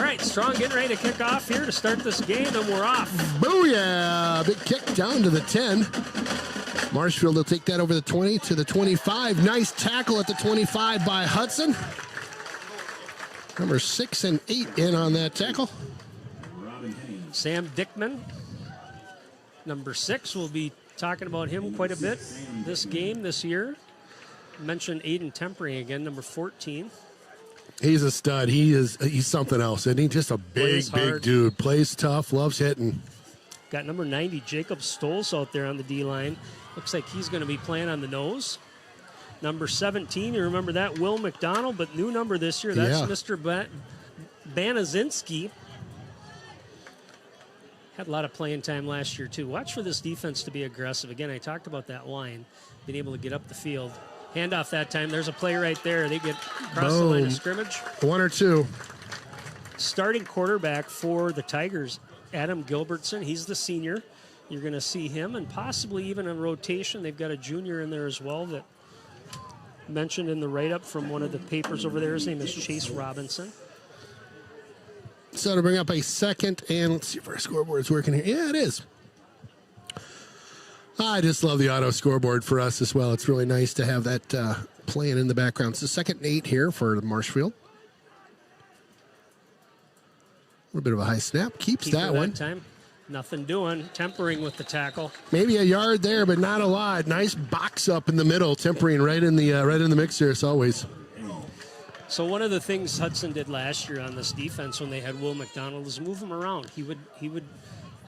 right, Strong getting ready to kick off here to start this game, and we're off. Booyah! Big kick down to the 10. Marshfield will take that over the 20 to the 25. Nice tackle at the 25 by Hudson. Number 6 and 8 in on that tackle. Sam Dickman, number 6. We'll be talking about him quite a bit this game, this year. Mentioned Aiden Tempering again, number 14. He's a stud. He's something else, isn't he? Just a big dude. Plays tough, loves hitting. Got number 90, Jacob Stoles out there on the D-line. Looks like he's going to be playing on the nose. Number 17, you remember that, Will McDonald, but new number this year. That's Mr. Banazinski. Had a lot of playing time last year, too. Watch for this defense to be aggressive. Again, I talked about that line, being able to get up the field. Handoff that time. There's a play right there. They get across the line of scrimmage. 1 or 2. Starting quarterback for the Tigers, Adam Gilbertson. He's the senior. You're going to see him, and possibly even a rotation. They've got a junior in there as well that mentioned in the write-up from one of the papers over there. His name is Chase Robinson. So to bring up a second, and let's see if our scoreboard's working here. Yeah, it is. I just love the auto scoreboard for us as well. It's really nice to have that playing in the background. It's the 2nd and 8 here for Marshfield. A little bit of a high snap. Keeps that one. Time. Nothing doing. Tempering with the tackle. Maybe a yard there, but not a lot. Nice box up in the middle. Tempering right in the mix here as always. So one of the things Hudson did last year on this defense when they had Will McDonald is move him around. He would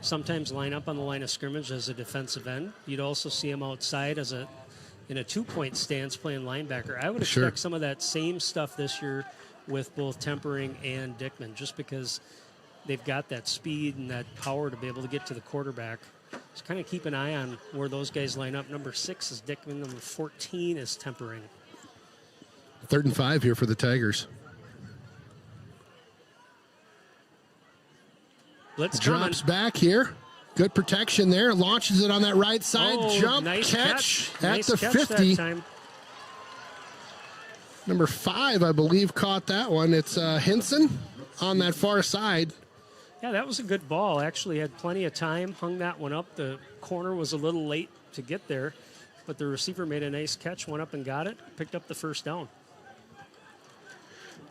sometimes line up on the line of scrimmage as a defensive end. You'd also see him outside in a 2-point stance playing linebacker. I would expect some of that same stuff this year with both Tempering and Dickman, just because they've got that speed and that power to be able to get to the quarterback. Just kind of keep an eye on where those guys line up. Number 6 is Dickman. Number 14 is Tempering. 3rd and 5 here for the Tigers. Blitz drops back here. Good protection there. Launches it on that right side. Jump nice catch at nice the catch 50. That time. Number 5, I believe, caught that one. It's Henson on that far side. Yeah, that was a good ball. Actually had plenty of time. Hung that one up. The corner was a little late to get there, but the receiver made a nice catch, went up and got it, picked up the first down.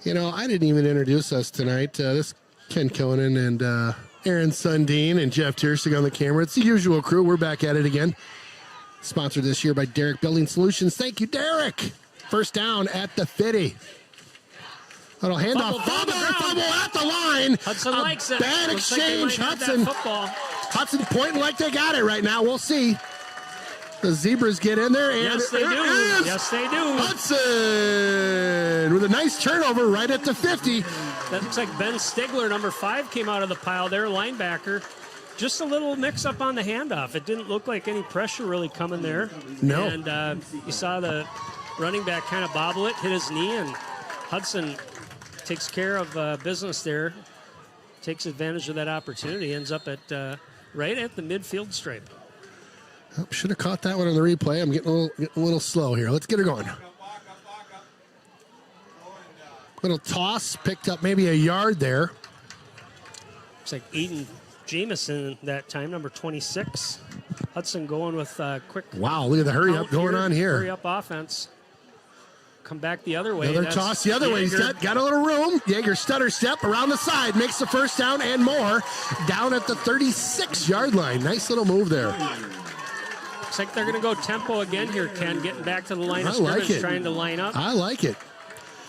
You know, I didn't even introduce us tonight. This Ken Koenen and Aaron Sundin and Jeff Tiersig on the camera. It's the usual crew. We're back at it again. Sponsored this year by Derek Building Solutions. Thank you, Derek. First down at the 50. Little handoff. Fumble at the line. Hudson likes it. Bad Looks exchange. like Hudson pointing like they got it right now. We'll see. The Zebras get in there. And yes, they do. Yes, they do. Hudson with a nice turnover right at the 50. That looks like Ben Stigler, number 5, came out of the pile there, linebacker. Just a little mix-up on the handoff. It didn't look like any pressure really coming there. No. And you saw the running back kind of bobble it, hit his knee, and Hudson takes care of business there, takes advantage of that opportunity, ends up at right at the midfield stripe. Oh, should have caught that one on the replay. I'm getting a little slow here. Let's get her going. Little toss, picked up maybe a yard there. Looks like Aiden Jamison that time, number 26. Hudson going with quick. Wow, look at the hurry up going on here. Hurry up offense. Come back the other way. Another toss the other way. He's got a little room. Jaeger stutter step around the side. Makes the first down and more. Down at the 36-yard line. Nice little move there. Looks like they're going to go tempo again here, Ken. Getting back to the line of scrimmage, trying to line up. I like it.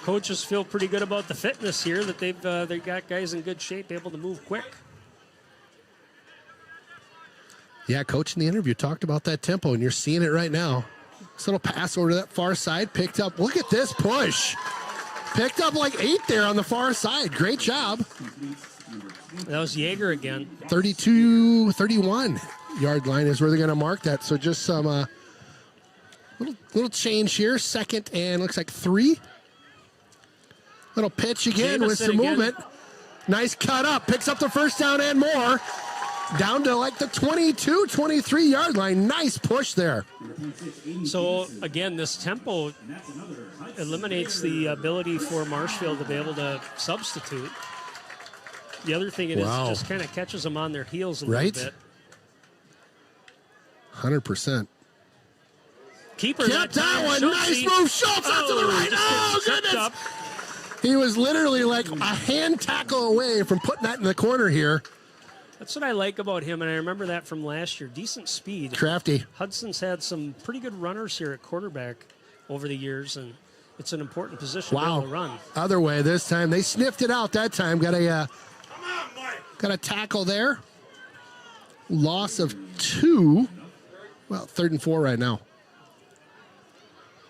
Coaches feel pretty good about the fitness here, that they've got guys in good shape, able to move quick. Yeah, coach in the interview talked about that tempo, and you're seeing it right now. This little pass over to that far side, picked up. Look at this push. Picked up like 8 there on the far side. Great job. That was Jaeger again. 31 yard line is where they're going to mark that. So just some little change here. 2nd and looks like 3. Little pitch again with some movement. Nice cut up. Picks up the first down and more. Down to like the 22, 23-yard line. Nice push there. So, again, this tempo eliminates the ability for Marshfield to be able to substitute. The other thing it Wow. is, just kind of catches them on their heels a Right? little bit. 100%. Keeper Kept that one. Nice move. Schultz out to the right. Oh, goodness. Up. He was literally like a hand tackle away from putting that in the corner here. That's what I like about him, and I remember that from last year. Decent speed. Crafty. Hudson's had some pretty good runners here at quarterback over the years, and it's an important position to be able to run. Other way this time. They sniffed it out that time. Got a tackle there. Loss of 2. Well, 3rd and 4 right now.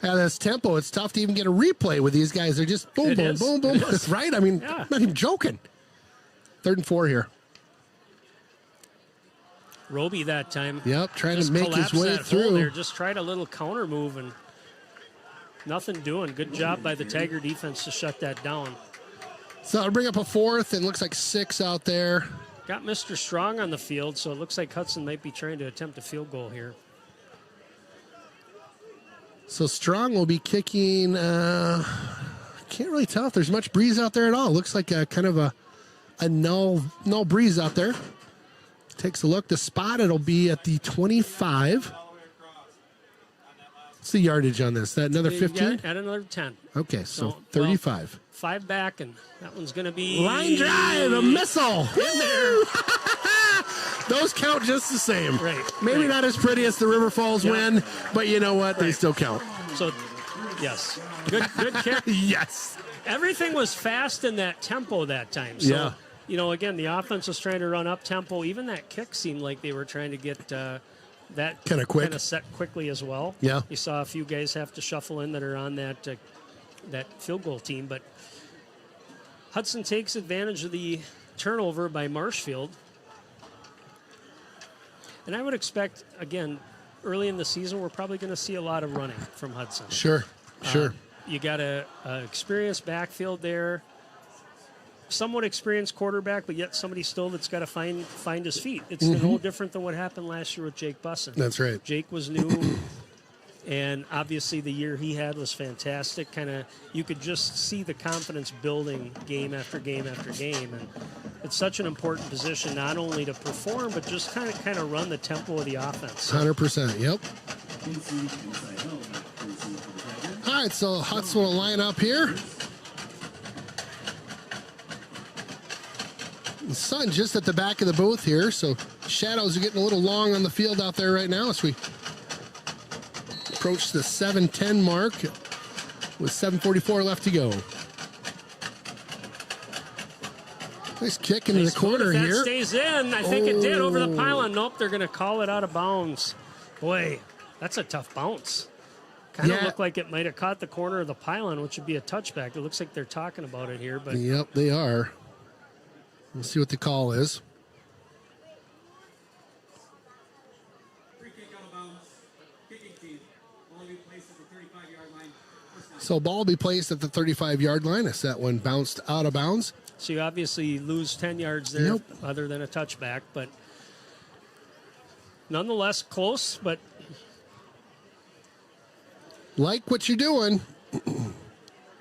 Yeah, this tempo, it's tough to even get a replay with these guys. They're just boom, boom, boom, boom. Right? I mean, I'm not even joking. 3rd and 4 here. Roby that time. Yep, trying just to make his way through. There. Just tried a little counter move and nothing doing. Good job by the Tiger defense to shut that down. So I'll bring up a 4th, and looks like 6 out there. Got Mr. Strong on the field, so it looks like Hudson might be trying to attempt a field goal here. So Strong will be kicking. Can't really tell if there's much breeze out there at all. Looks like a kind of a null breeze out there. Takes a look. The spot, it'll be at the 25. What's the yardage on this? That another 15? Add another 10. Okay, so 35. Well, 5 back, and that one's going to be... Line drive, a missile. In there. Those count just the same. Right. Maybe not as pretty as the River Falls win, but you know what? They still count. So, yes. Good kick. Yes. Everything was fast in that tempo that time. So, Yeah. you know, again, the offense was trying to run up tempo. Even that kick seemed like they were trying to get that kind of quick, kind of set quickly as well. Yeah. You saw a few guys have to shuffle in that are on that field goal team, but Hudson takes advantage of the turnover by Marshfield. And I would expect, again, early in the season, we're probably going to see a lot of running from Hudson. Sure. You got a experienced backfield there, somewhat experienced quarterback, but yet somebody still that's got to find his feet. It's no different than what happened last year with Jake Bussin. That's right. Jake was new, and obviously the year he had was fantastic. You could just see the confidence building game after game after game, and it's such an important position not only to perform but just kind of run the tempo of the offense. 100%. Yep. All right, so Hudson will line up here. The sun just at the back of the booth here, so shadows are getting a little long on the field out there right now as we approach the 7:10 mark with 7:44 left to go. Nice kick into the corner here. here. That stays in. I think it did over the pylon. Nope, they're going to call it out of bounds. Boy, that's a tough bounce. Kind of looked like it might have caught the corner of the pylon, which would be a touchback. It looks like they're talking about it here. But yep, they are. We'll see what the call is. So ball will be placed at the 35-yard line as that one bounced out of bounds. So you obviously lose 10 yards there, other than a touchback, but nonetheless close. But like what you're doing,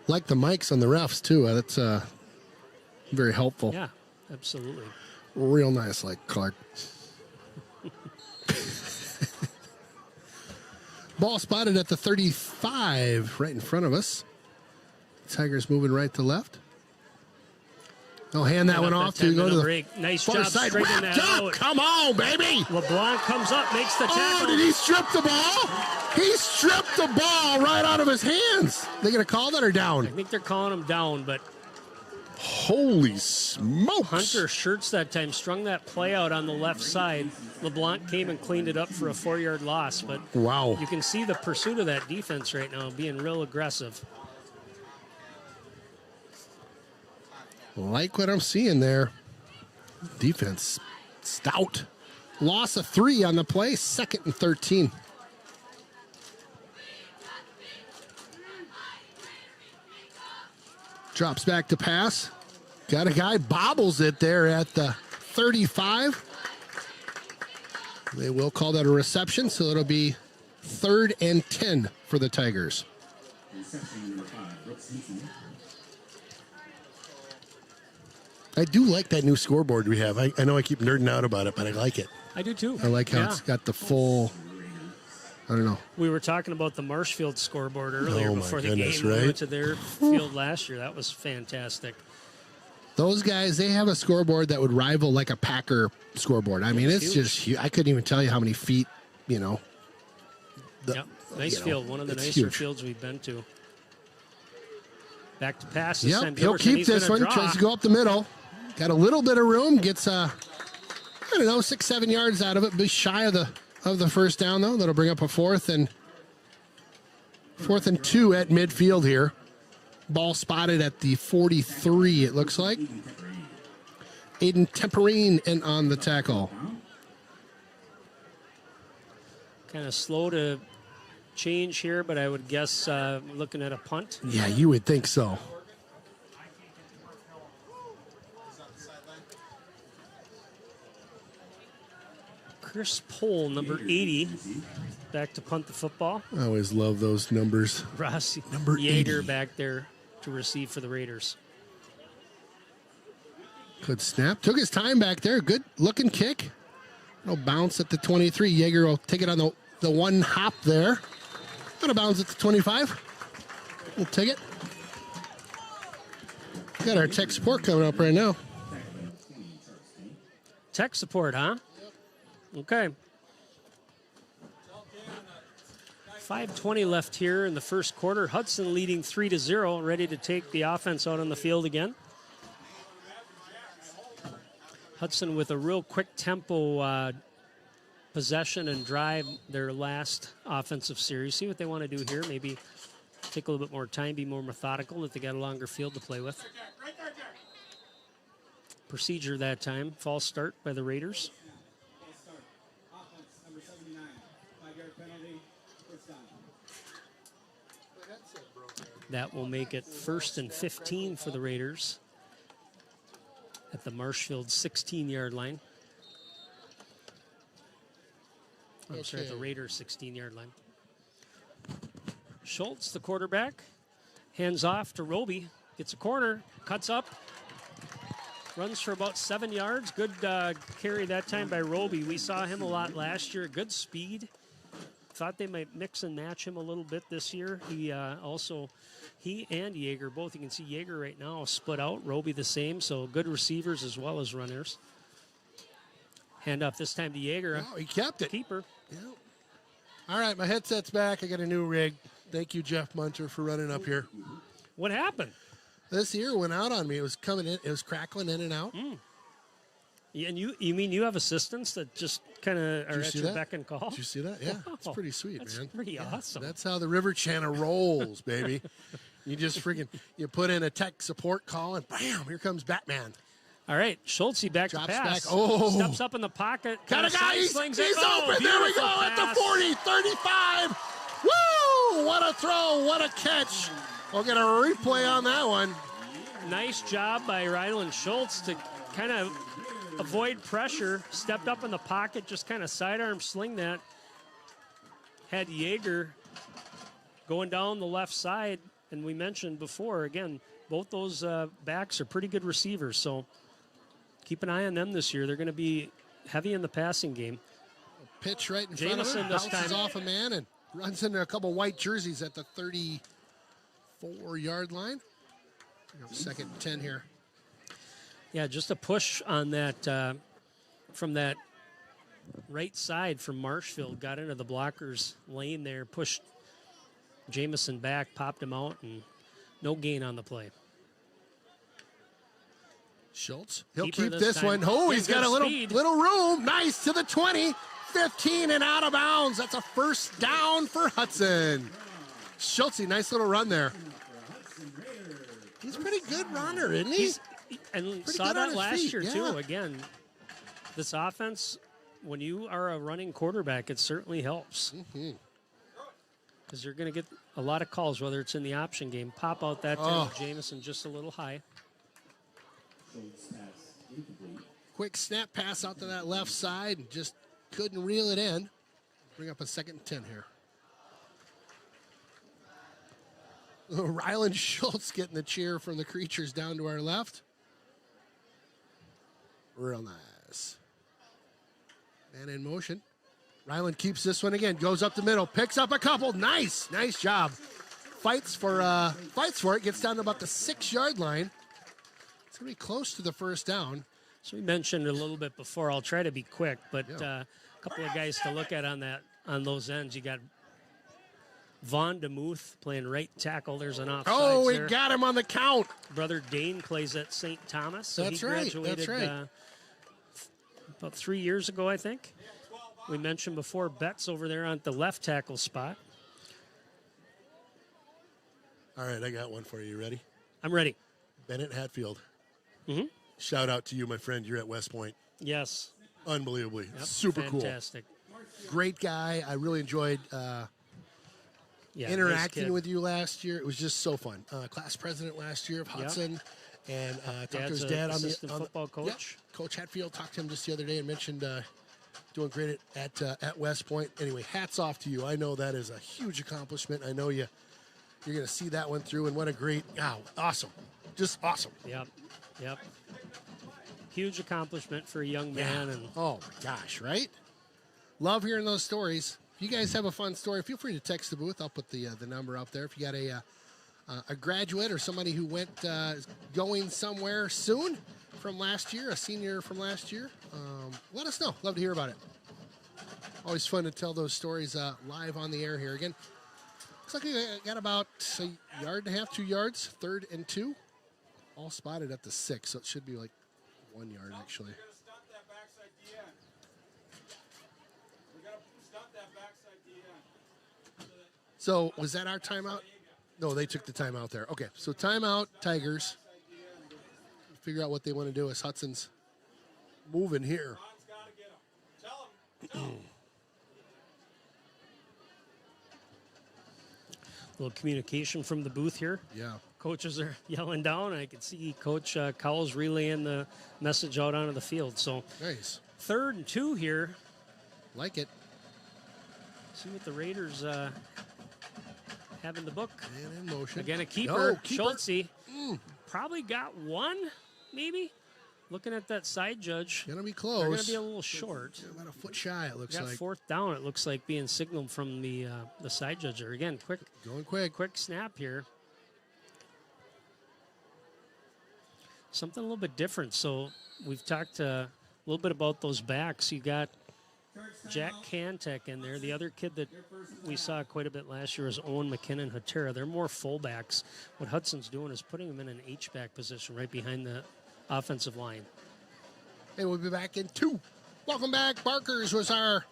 like the mics on the refs too. That's very helpful. Yeah, absolutely. Real nice, like Clark. Ball spotted at the 35, right in front of us. Tigers moving right to left. They'll hand that one off to go to the break. Nice far job side. straightening that out. Come on, baby. LeBlanc comes up, makes the tackle. Oh, did he strip the ball? He stripped the ball right out of his hands. They going to call that or down? I think they're calling him down, but holy smokes. Hunter Schertz that time strung that play out on the left side. LeBlanc came and cleaned it up for a 4-yard loss, but wow, you can see the pursuit of that defense right now being real aggressive. Like what I'm seeing there. Defense stout. Loss of 3 on the play, 2nd and 13. Drops back to pass. Got a guy, bobbles it there at the 35. They will call that a reception, so it'll be 3rd and 10 for the Tigers. I do like that new scoreboard we have. I know I keep nerding out about it, but I like it. I do too. I like how it's got the full, I don't know. We were talking about the Marshfield scoreboard earlier Oh, my before the goodness, game. right? We went to their field last year. That was fantastic. Those guys, they have a scoreboard that would rival like a Packer scoreboard. I mean, it's huge. just huge. I couldn't even tell you how many feet, you know. Yep. Nice you know, field. One of the it's nicer huge. fidon't we've been to. Back to pass this time. Yep, he'll Gilbertson, keep he's this gonna one. draw. Tries to go up the middle. Got a little bit of room. Gets, I don't know, 6-7 yards out of it. Be shy of the first down, though. That'll bring up a fourth and 2 at midfield here. Ball spotted at the 43, it looks like. Aiden Temperine in on the tackle. Kind of slow to change here, but I would guess looking at a punt. Yeah, you would think so. Chris Pohl, number 80, back to punt the football. I always love those numbers. Ross Number Yeager 80. back there to receive for the Raiders. Good snap. Took his time back there. Good looking kick. No bounce at the 23. Yeager will take it on the one hop there. Out of bounds at the 25. We'll take it. Got our tech support coming up right now. Tech support, huh? Okay. 5:20 left here in the first quarter. Hudson leading 3-0, ready to take the offense out on the field again. Hudson with a real quick tempo possession and drive their last offensive series. See what they want to do here. Maybe take a little bit more time, be more methodical if they got a longer field to play with. Procedure that time. False start by the Raiders. That will make it 1st and 15 for the Raiders at the Marshfield 16-yard line. I'm sorry, at the Raiders 16-yard line. Schultz, the quarterback, hands off to Roby, gets a corner, cuts up, runs for about 7 yards. Good carry that time by Roby. We saw him a lot last year. Good speed. Thought they might mix and match him a little bit this year. He and Yeager, both, you can see Yeager right now split out, Roby the same, so good receivers as well as runners. Hand off this time to Yeager. Oh, he kept it. Keeper. Yeah. All right, my headset's back. I got a new rig. Thank you, Jeff Munter, for running up here. What happened? This ear went out on me. It was coming in. It was crackling in and out. Yeah, and you mean you have assistants that just kind of are at your beck and call? Did you see that? Yeah, it's Wow, pretty sweet, that's man. pretty awesome. That's how the River Channel rolls, baby. You just freaking, you put in a tech support call and bam, here comes Batman. All right, Schultz back Drops to pass. back. Oh. Steps up in the pocket. Got a guy. He's slings open. it. Oh, There we go beautiful at the pass. 40, 35. Woo! What a throw. What a catch. We'll get a replay on that one. Nice job by Ryland Schultz to kind of avoid pressure. Stepped up in the pocket, just kind of sidearm sling that. Had Yeager going down the left side. And we mentioned before, again, both those backs are pretty good receivers. So keep an eye on them this year. They're going to be heavy in the passing game. Pitch right in front of Jamison him. this Bounces time. off a man and runs into a couple white jerseys at the 34-yard line. 2nd and 10 here. Yeah, just a push on that from that right side from Marshfield. Got into the blockers' lane there, pushed Jamison back, popped him out, and no gain on the play. Schultz. He'll Keeper keep this this time. one. Oh, he's Good got a speed. little room. Nice to the 20. 15 and out of bounds. That's a first down for Hudson. Schultz, nice little run there. He's a pretty good runner, isn't he? And Pretty saw good on that his last feet, year, yeah. too. Again, this offense, when you are a running quarterback, it certainly helps. Because you're going to get a lot of calls, whether it's in the option game. Pop out that time. Jamison just a little high. Quick snap pass out to that left side and just couldn't reel it in. Bring up a 2nd and 10 here. Ryland Schultz getting the cheer from the creatures down to our left. Real nice. Man in motion. Ryland keeps this one again. Goes up the middle. Picks up a couple. Nice. Nice job. Fights for it. Gets down to about the 6-yard line. It's going to be close to the first down. So we mentioned a little bit before. I'll try to be quick, but a couple of guys to look at on those ends. You got Vaughn DeMuth playing right tackle. There's an offside. Oh, we there. got him on the count. Brother Dane plays at St. Thomas. So That's he right. graduated, That's right. About 3 years ago, I think. We mentioned before, Betts over there on the left tackle spot. All right, I got one for you. You ready? I'm ready. Bennett Hatfield. Shout out to you, my friend. You're at West Point. Yes. Unbelievably. Yep. Super Fantastic. cool. Great guy. I really enjoyed interacting nice with you last year. It was just so fun. Class president last year of Hudson. And talked to his dad on the football coach. Yeah, Coach Hatfield talked to him just the other day and mentioned doing great at West Point. Anyway, hats off to you. I know that is a huge accomplishment. I know you're going to see that one through, and what a great, awesome. Just awesome. Yep. Huge accomplishment for a young man. And oh, my gosh, right? Love hearing those stories. If you guys have a fun story, feel free to text the booth. I'll put the number up there. If you got a graduate or somebody who went going somewhere soon from last year, a senior from last year, let us know. Love to hear about it. Always fun to tell those stories live on the air here. Again, looks like we got about a yard and a half, 2 yards, 3rd and 2. All spotted at the 6, so it should be like 1 yard actually. So was that our timeout? No, they took the timeout there. Okay, so timeout, Tigers. Figure out what they want to do as Hudson's moving here. little communication from the booth here. Yeah. Coaches are yelling down. I can see Coach Cowles relaying the message out onto the field. So Nice. 3rd and 2 here. Like it. See what the Raiders have in the book. Man in motion. Again, a keeper. No, keeper. Schultze probably got one, maybe. Looking at that side judge. Gonna be close. They're going to be a little short. About a foot shy, it looks Got like. 4th down. It looks like being signaled from the side judge there. Again, Going quick. quick snap here. Something a little bit different. So we've talked a little bit about those backs. You got Jack Kantek in there. The other kid that we saw quite a bit last year is Owen McKinnon Hatera. They're more fullbacks. What Hudson's doing is putting them in an H-back position right behind the offensive line. Hey, we'll be back in 2. Welcome back. Barker's was our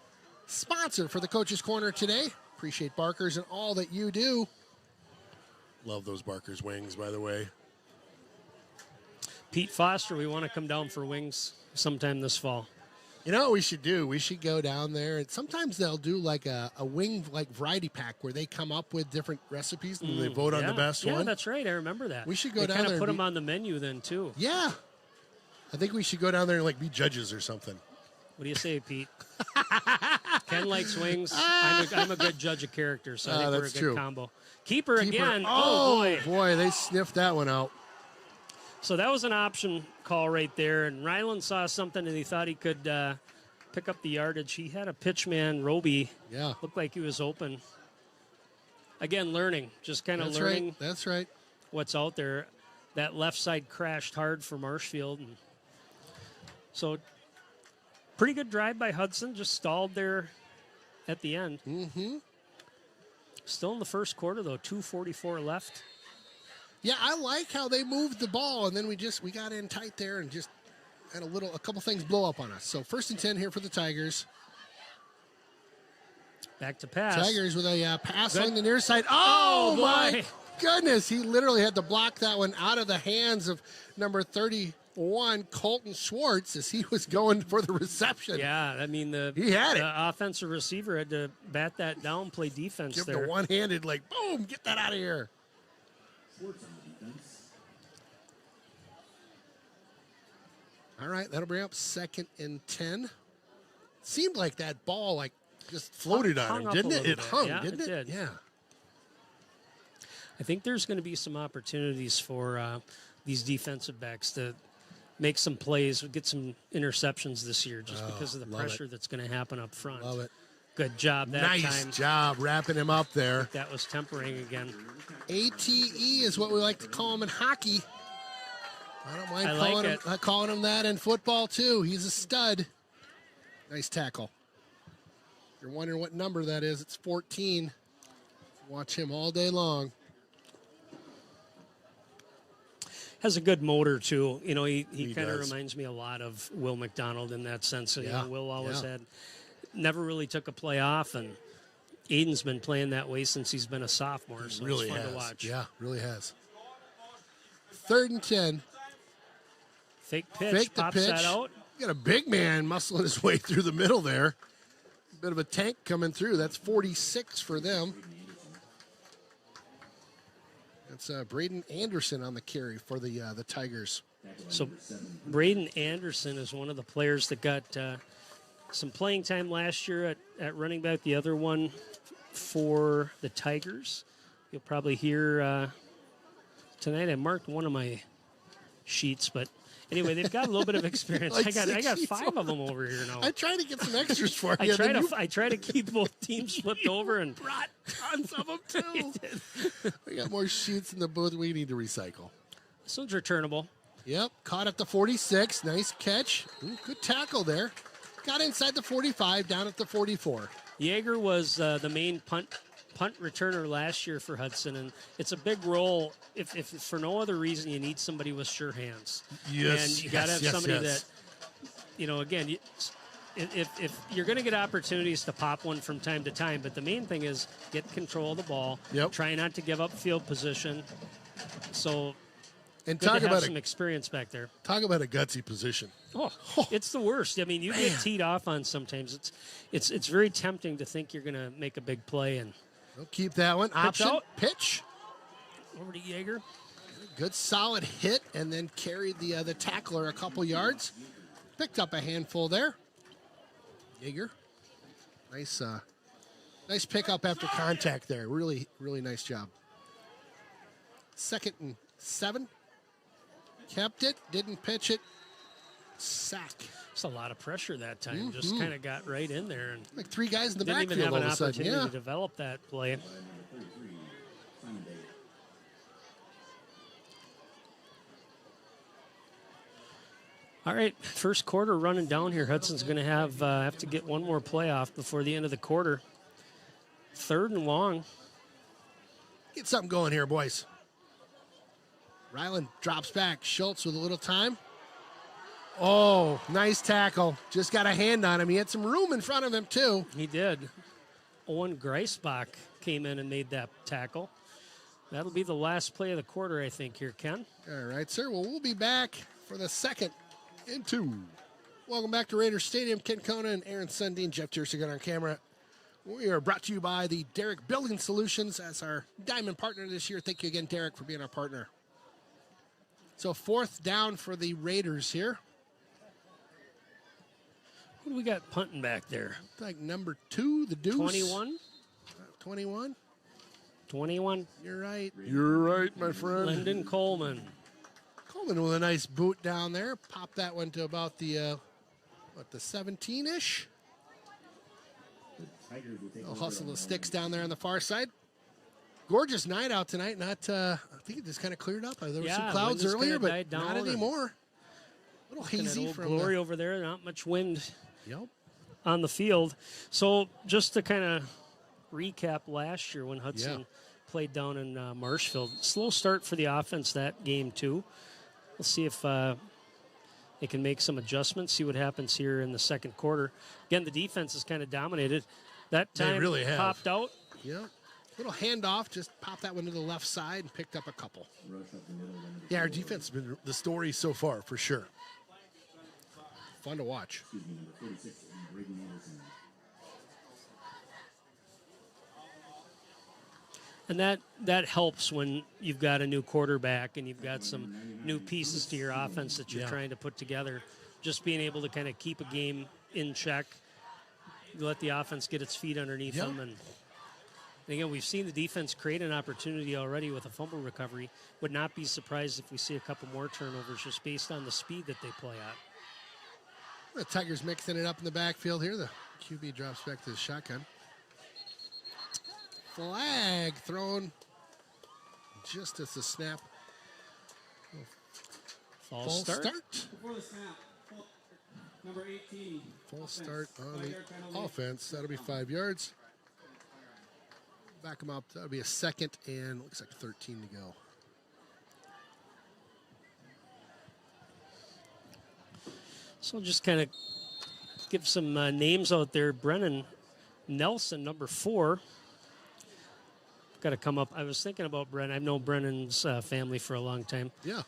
sponsor for the Coach's Corner today. Appreciate Barker's and all that you do. Love those Barker's wings, by the way. Pete Foster, we want to come down for wings sometime this fall. You know what we should do? We should go down there, and sometimes they'll do like a wing like variety pack where they come up with different recipes and they vote on the best one. Yeah, that's right. I remember that. We should go they down kind there of and put them on the menu then too. Yeah, I think we should go down there and like be judges or something. What do you say, Pete? Ken likes wings. I'm a good judge of character, so I think we're a good combo. Keeper again. Oh boy, they sniffed that one out. So that was an option call right there, and Ryland saw something and he thought he could pick up the yardage. He had a pitchman, Roby. Yeah. Looked like he was open. Again, learning. Just kind of learning That's right. what's out there. That left side crashed hard for Marshfield. And so pretty good drive by Hudson. Just stalled there at the end. Mm-hmm. Still in the first quarter, though. 2:44 left. Yeah, I like how they moved the ball, and then we got in tight there and just had a couple things blow up on us. So 1st and 10 here for the Tigers. Back to pass. Tigers with a pass Good. on the near side. Oh my goodness. He literally had to block that one out of the hands of number 31, Colton Schwartz, as he was going for the reception. Yeah, I mean, He had it. The offensive receiver had to bat that down, play defense Give there. the one-handed, like, boom, get that out of here. All right, that'll bring up 2nd and 10. Seemed like that ball, like, just floated on him, didn't it? It hung, didn't it? Did. Yeah. I think there's going to be some opportunities for these defensive backs to make some plays, get some interceptions this year just because of the love pressure that's going to happen up front. Love it. Good job that Nice time. job wrapping him up there. That was tempering again. ATE is what we like to call him in hockey. I don't mind calling him that in football, too. He's a stud. Nice tackle. If you're wondering what number that is, it's 14. Watch him all day long. Has a good motor, too. You know, he kind of does. reminds me a lot of Will McDonald in that sense. So, Yeah, you know, Will always yeah. never really took a play off, and Aiden's been playing that way since he's been a sophomore, so Really it's fun has. to watch. Yeah, really has. 3rd and 10. Fake pitch, Fake the pops pitch. that out. Got a big man muscling his way through the middle there. Bit of a tank coming through. That's 46 for them. That's Braden Anderson on the carry for the Tigers. So Braden Anderson is one of the players that got some playing time last year at running back. The other one for the Tigers. You'll probably hear tonight. I marked one of my sheets, but anyway, they've got a little bit of experience. Like I got sheets. 5 of them over here now. I tried to get some extras for I you. try to keep both teams flipped over, and Brought tons of them too. We got more sheets in the booth we need to recycle. this one's returnable. Yep, caught at the 46. Nice catch. Ooh, good tackle there. Got inside the 45, down at the 44. Yeager was the main punt returner last year for Hudson, and it's a big role. If for no other reason, you need somebody with sure hands. Yes, and you got to have somebody that, you know, again, if you're going to get opportunities to pop one from time to time, but the main thing is get control of the ball. Yep. Try not to give up field position. So. And Good talk to have about some experience back there. Talk about a gutsy position. Oh, it's the worst. I mean, you get teed off on sometimes. It's very tempting to think you're going to make a big play, and We'll keep that one. Option, out. pitch. over to Yeager. Good solid hit, and then carried the tackler a couple yards. Picked up a handful there. Yeager. Nice pickup after contact there. Really, really nice job. 2nd and 7. Kept it, didn't pitch it. Sack. It's a lot of pressure that time. Just kind of got right in there and Like 3 guys in the didn't even backfield have all an of a sudden. opportunity Yeah. to develop that play. All right, first quarter running down here. Hudson's going to have to get one more play off before the end of the quarter. 3rd and long. Get something going here, boys. Ryland drops back. Schultz with a little time. Oh, nice tackle. Just got a hand on him. He had some room in front of him, too. He did. Owen Greisbach came in and made that tackle. That'll be the last play of the quarter, I think, here, Ken. All right, sir. Well, we'll be back for the 2nd and 2. Welcome back to Raiders Stadium. Ken Kona and Aaron Sundin. Jeff Tiersigan on camera. We are brought to you by the Derrick Building Solutions as our diamond partner this year. Thank you again, Derrick, for being our partner. So 4th down for the Raiders here. Who do we got punting back there? Like number 2, the Deuce. 21? 21. 21. You're right. You're right, my friend. Lyndon Coleman. Coleman with a nice boot down there. Pop that one to about the 17-ish. They'll hustle the sticks down there on the far side. Gorgeous night out tonight. Not, I think it just kind of cleared up. There were some clouds wind has earlier, kinda but died down not and anymore. A little Looking at hazy Old from Glory over there. Not much wind Yep. on the field. So just to kind of recap last year when Hudson played down in Marshfield. Slow start for the offense that game, too. We'll see if they can make some adjustments, see what happens here in the 2nd quarter. Again, the defense has kind of dominated. That time They really have. popped out. Yeah. Little handoff, just pop that one to the left side and picked up a couple. Yeah, our defense has been the story so far, for sure. Fun to watch. And that helps when you've got a new quarterback and you've got some new pieces to your offense that you're trying to put together. Just being able to kind of keep a game in check, let the offense get its feet underneath them, and And again, we've seen the defense create an opportunity already with a fumble recovery. Would not be surprised if we see a couple more turnovers just based on the speed that they play at. The Tigers mixing it up in the backfield here. The QB drops back to the shotgun. Flag thrown just as the snap. False start. Before the snap, number 18. Full start on the offense. That'll be 5 yards. Back them up. That'll be a second and looks like 13 to go. So just kind of give some names out there. Brennan Nelson, number 4. Got to come up. I was thinking about Brennan. I've known Brennan's family for a long time. Yeah.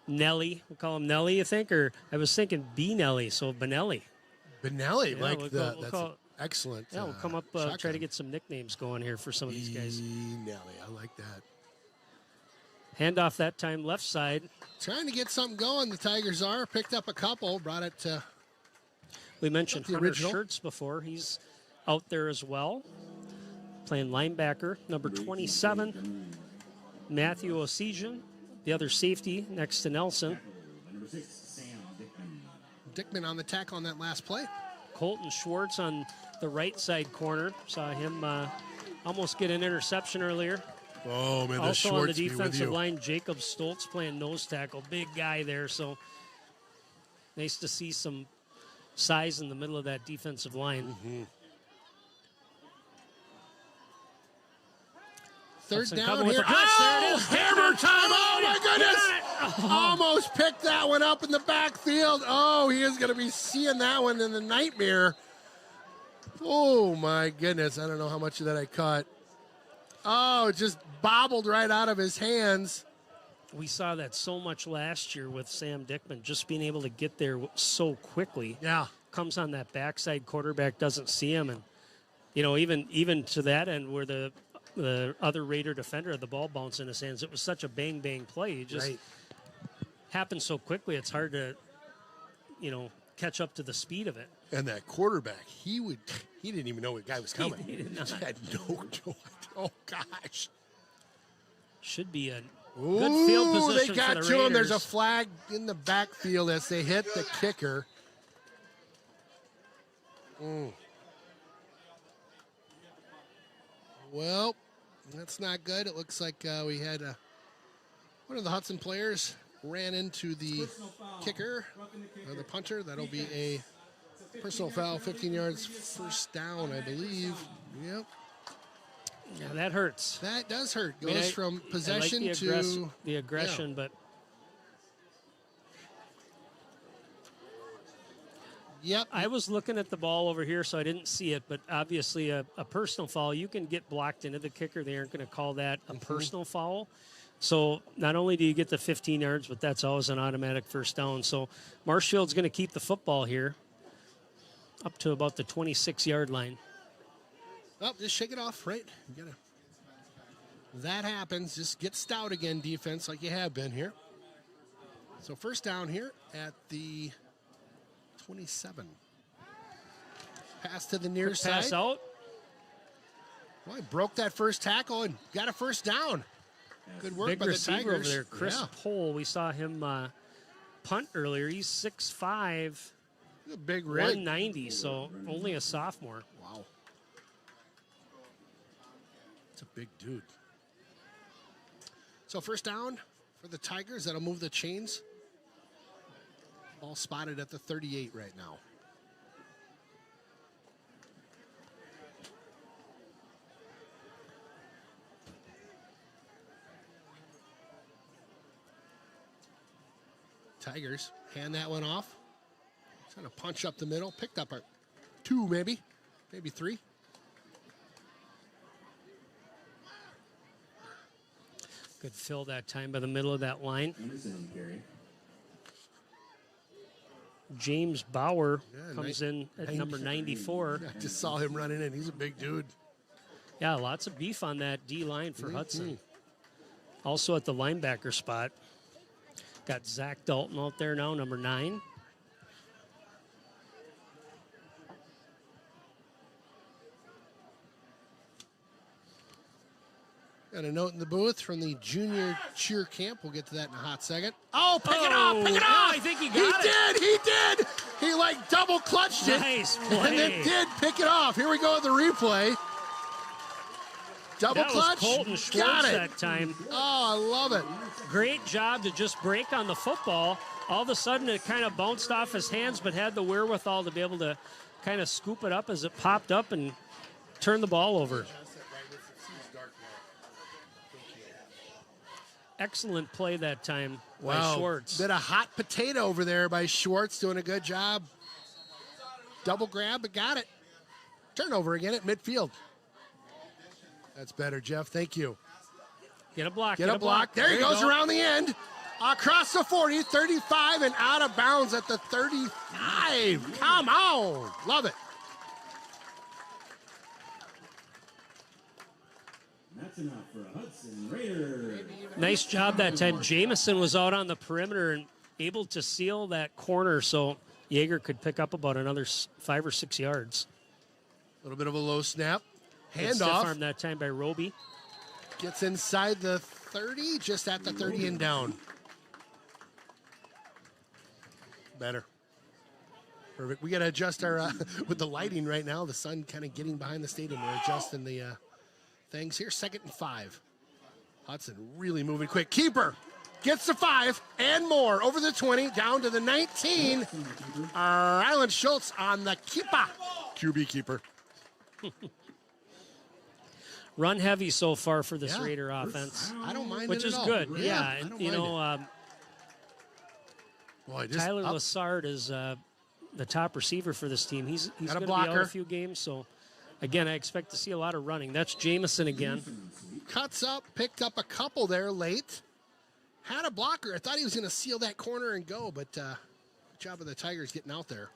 Nelly, we'll call him Nelly, you think? Or I was thinking B. Nelly, so Benelli. Benelli, Yeah, like we'll the, call- that's excellent. Yeah, we'll come up, try to get some nicknames going here for some of these guys. Benelli, I like that. Handoff that time, left side. Trying to get something going. The Tigers are. Picked up a couple, brought it to We mentioned the Hunter original. Schurtz before. He's out there as well, playing linebacker. Number 27, Matthew Osesian, the other safety next to Nelson. Number 6, Sam Dickman. Dickman on the tackle on that last play. Colton Schwartz on the right side corner. Saw him almost get an interception earlier. Oh, man, Also on the Schwartz be with defensive you. line, Jacob Stoltz playing nose tackle. Big guy there, so nice to see some size in the middle of that defensive line. Mm-hmm. Third Hudson down coming with here. a blitz. There it is. Hammer time. Oh, my goodness. Almost picked that one up in the backfield. Oh, he is going to be seeing that one in the nightmare. Oh, my goodness. I don't know how much of that I caught. Oh, it just bobbled right out of his hands. We saw that so much last year with Sam Dickman, just being able to get there so quickly. Yeah. Comes on that backside, quarterback doesn't see him, and even to that end where the other Raider defender had the ball bounce in his hands, it was such a bang bang play. It just Right. happened so quickly. It's hard to catch up to the speed of it. And that quarterback, he didn't even know what guy was coming. He did not. Had no idea. Oh, gosh. Should be a Ooh, good field position they got for the to him. There's a Raiders. flag in the backfield as they hit the kicker. Well, that's not good. It looks like we had one of the Hudson players ran into the Personal foul. kicker, Roughing the kicker. or the punter. That'll be a personal foul, 15 yards, first down, I believe. Yep, Yeah, that hurts. that does hurt. I mean, Goes I- from I possession like to the aggression, but Yep. I was looking at the ball over here, so I didn't see it. But obviously, a personal foul, you can get blocked into the kicker. They aren't going to call that a personal foul. So not only do you get the 15 yards, but that's always an automatic first down. So Marshfield's going to keep the football here up to about the 26-yard line. Oh, just shake it off, right? You gotta. That happens. Just get stout again, defense, like you have been here. So first down here at the 27. Pass to the near side. Pass out. Well, he broke that first tackle and got a first down. Good work Big by the receiver Tigers. over there, Chris Yeah. Pohl. We saw him punt earlier. He's 6'5", A big rig. 190, so only a sophomore. Wow. It's a big dude. So first down for the Tigers. That'll move the chains. Ball spotted at the 38 right now. Tigers hand that one off. Trying to punch up the middle. Picked up a 2 maybe 3. Good fill that time by the middle of that line. Anderson on the carry. James Bauer Yeah, comes in at number 94. I just saw him running in. He's a big dude. Yeah, lots of beef on that D line for Mm-hmm. Hudson. Also at the linebacker spot, got Zach Dalton out there now, number 9. Got a note in the booth from the junior cheer camp. We'll get to that in a hot second. Oh, pick it off! Pick it no, off! I think he got it. He did! He like double clutched it. Nice And play. then did pick it off. Here we go with the replay. Double That clutch. was Colton Schwartz Got it. that time. Oh, I love it. Great job to just break on the football. All of a sudden, it kind of bounced off his hands, but had the wherewithal to be able to kind of scoop it up as it popped up and turn the ball over. Excellent play that time by Schwartz. Bit of hot potato over there by Schwartz, doing a good job. Double grab, but got it. Turnover again at midfield. That's better, Jeff. Thank you. Get a block. Get a block. There he goes around the end. Across the 40, 35, and out of bounds at the 35. Come on. Love it. That's enough for a Hudson Raider. Nice job that time. Jamison was out on the perimeter and able to seal that corner so Yeager could pick up about another 5 or 6 yards. A little bit of a low snap. Good stiff Handoff. arm that time by Roby. Gets inside the 30, just at the 30 and down. Better. Perfect. We got to adjust our, with the lighting right now, the sun kind of getting behind the stadium. We're adjusting the things here. 2nd and 5. Hudson really moving quick. Keeper gets the 5 and more. Over the 20, down to the 19. Ryland Schultz on the keeper. QB keeper. Run heavy so far for this Raider offense, I don't mind which it is at all. good. Yeah, I and don't you mind know, it. Boy, just Tyler up. Lassard is the top receiver for this team. He's Got a going to be out blocker. a few games, so again, I expect to see a lot of running. That's Jamison again. Cuts up, picked up a couple there late. Had a blocker. I thought he was going to seal that corner and go, but good job of the Tigers getting out there.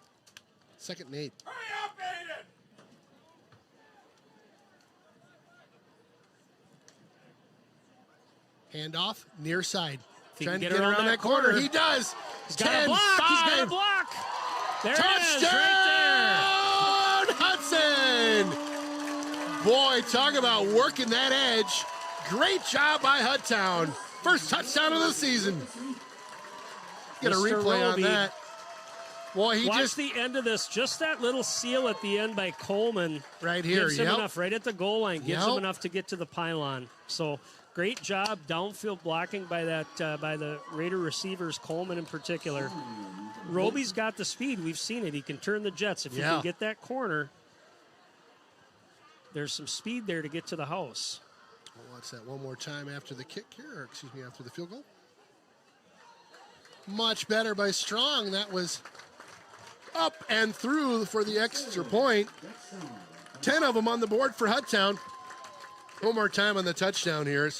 2nd and 8. Hurry up, Aiden! Handoff, near side. he Trying can to get get around around that that corner. corner. He does. He's got a block. He's got a block. There Touchdown! it is, right Hudson! Boy, talk about working that edge. Great job by Hudtown. First touchdown of the season. Get a Mr. replay on Roby. that. Boy, he Watch just the end of this. Just that little seal at the end by Coleman. right here. Gives him Yep. enough right at the goal line. Gives Yep. him enough to get to the pylon. So great job downfield blocking by that by the Raider receivers, Coleman in particular. Roby's got the speed. We've seen it. He can turn the Jets. If you Yeah. can get that corner, there's some speed there to get to the house. We'll watch that one more time after the kick here, or excuse me, after the field goal. Much better by Strong. That was up and through for the extra point. 10 of them on the board for Hudtown. One more time on the touchdown here.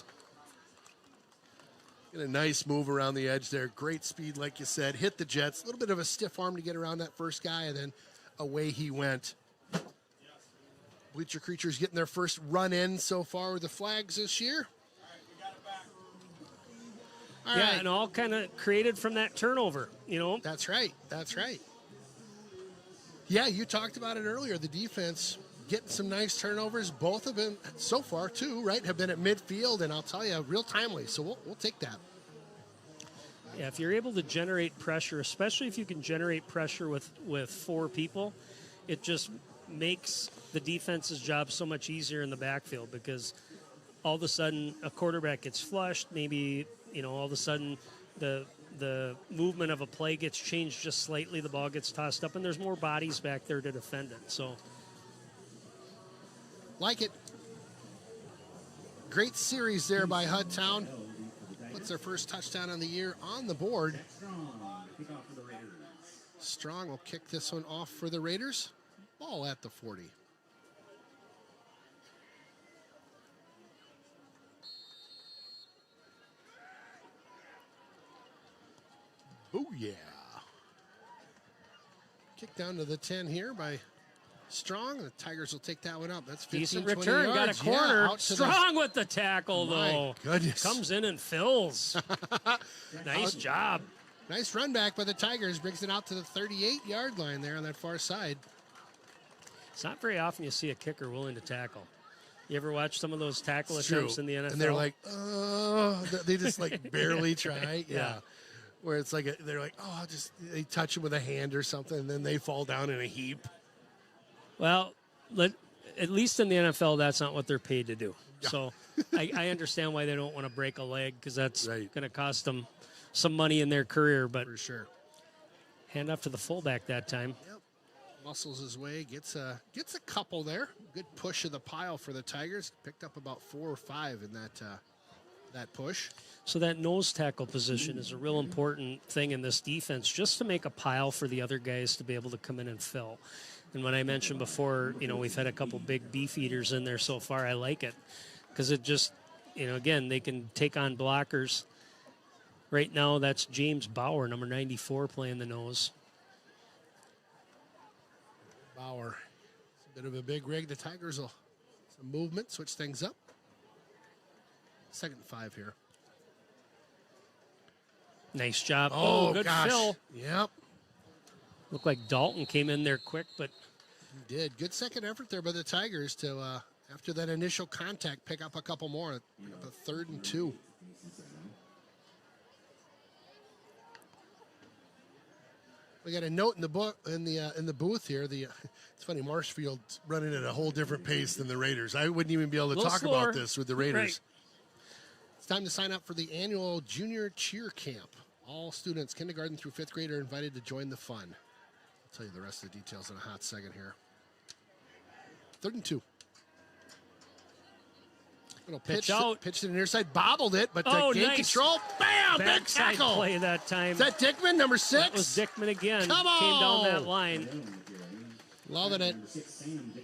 Get a nice move around the edge there. Great speed, like you said. Hit the Jets. A little bit of a stiff arm to get around that first guy, and then away he went. Bleacher Creatures getting their first run in so far with the Flags this year. All Yeah, right. and all kind of created from that turnover. You know, That's right. That's right. Yeah, you talked about it earlier. The defense getting some nice turnovers. Both of them so far, too, right, have been at midfield, and I'll tell you, real timely. So we'll take that. yeah, if you're able to generate pressure, especially if you can generate pressure with 4 people, it just makes the defense's job so much easier in the backfield because all of a sudden a quarterback gets flushed. Maybe, all of a sudden the movement of a play gets changed just slightly. The ball gets tossed up, and there's more bodies back there to defend it. So, Like it. Great series there by Hudtown. Puts their first touchdown on the year on the board. Strong, kick off for the Raiders. Strong will kick this one off for the Raiders. Ball at the 40. Oh, yeah. Kick down to the 10 here by Strong. The Tigers will take that one up. That's 15, decent 20 return. Got yards. a corner. Yeah, out to Strong with the tackle, My though. goodness. Comes in and fills. Nice job. Nice run back by the Tigers. Brings it out to the 38-yard line there on that far side. It's not very often you see a kicker willing to tackle. You ever watch some of those tackle It's attempts true. in the NFL? And they're like, oh, they just like barely try. Yeah. Where it's like, they're like, oh, they touch them with a hand or something, and then they fall down in a heap. Well, at least in the NFL, that's not what they're paid to do. Yeah. So I understand why they don't want to break a leg, because that's Right. going to cost them some money in their career. But For sure. hand off to the fullback that time. Yep. Muscles his way, gets a couple there. Good push of the pile for the Tigers. Picked up about 4 or 5 in that push. So that nose tackle position is a real important thing in this defense, just to make a pile for the other guys to be able to come in and fill. And when I mentioned before, we've had a couple big beef eaters in there so far, I like it. Because it just, again, they can take on blockers. Right now, that's James Bauer, number 94, playing the nose. Bauer. It's a bit of a big rig. The Tigers will some movement, switch things up. 2nd and 5 here. Nice job. Oh, Good gosh. fill. Yep. Looked like Dalton came in there quick, but He did. Good second effort there by the Tigers to, after that initial contact, pick up a couple more. Pick up a 3rd and 2. We got a note in the book in the booth here. It's funny, Marshfield's running at a whole different pace than the Raiders. I wouldn't even be able to Little talk slower. about this with the Raiders. Right. It's time to sign up for the annual Junior Cheer Camp. All students, kindergarten through 5th grade, are invited to join the fun. I'll tell you the rest of the details in a hot second here. 3rd and 2. Little Pitch out. Pitched to the near side, bobbled it, but gained nice. control. Bam! Big backside tackle. play that time. Is that Dickman, number 6? That was Dickman again. Come Came down on. that line. Loving it.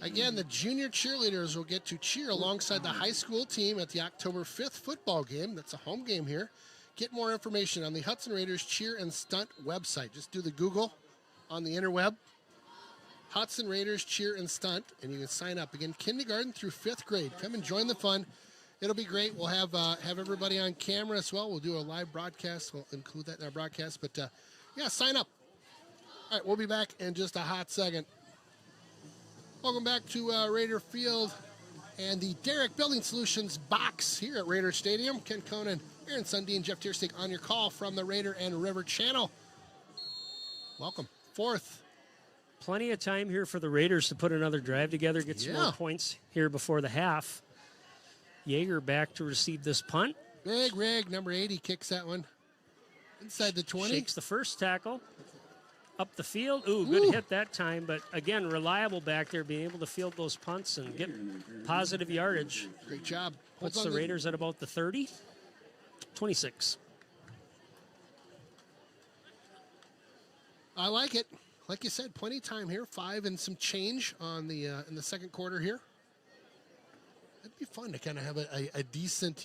Again, the junior cheerleaders will get to cheer alongside the high school team at the October 5th football game. That's a home game here. Get more information on the Hudson Raiders Cheer and Stunt website. Just do the Google on the interweb. Hudson Raiders Cheer and Stunt, and you can sign up. Again, kindergarten through 5th grade. Come and join the fun. It'll be great. We'll have everybody on camera as well. We'll do a live broadcast. We'll include that in our broadcast. But, sign up. All right, we'll be back in just a hot second. Welcome back to Raider Field and the Derrick Building Solutions box here at Raider Stadium. Ken Conan, Aaron Sundin, Jeff Tierstick on your call from the Raider and River Channel. Welcome. 4th. Plenty of time here for the Raiders to put another drive together, get some more points here before the half. Yeager back to receive this punt. Big rig, number 80, kicks that one inside the 20. Shakes the first tackle. Up the field. Ooh, good hit that time. But again, reliable back there, being able to field those punts and get positive yardage. Great job. Puts Holds the on Raiders at about the 30. 26. I like it. Like you said, plenty of time here. 5 and some change on the in the second quarter here. It'd be fun to kind of have a decent,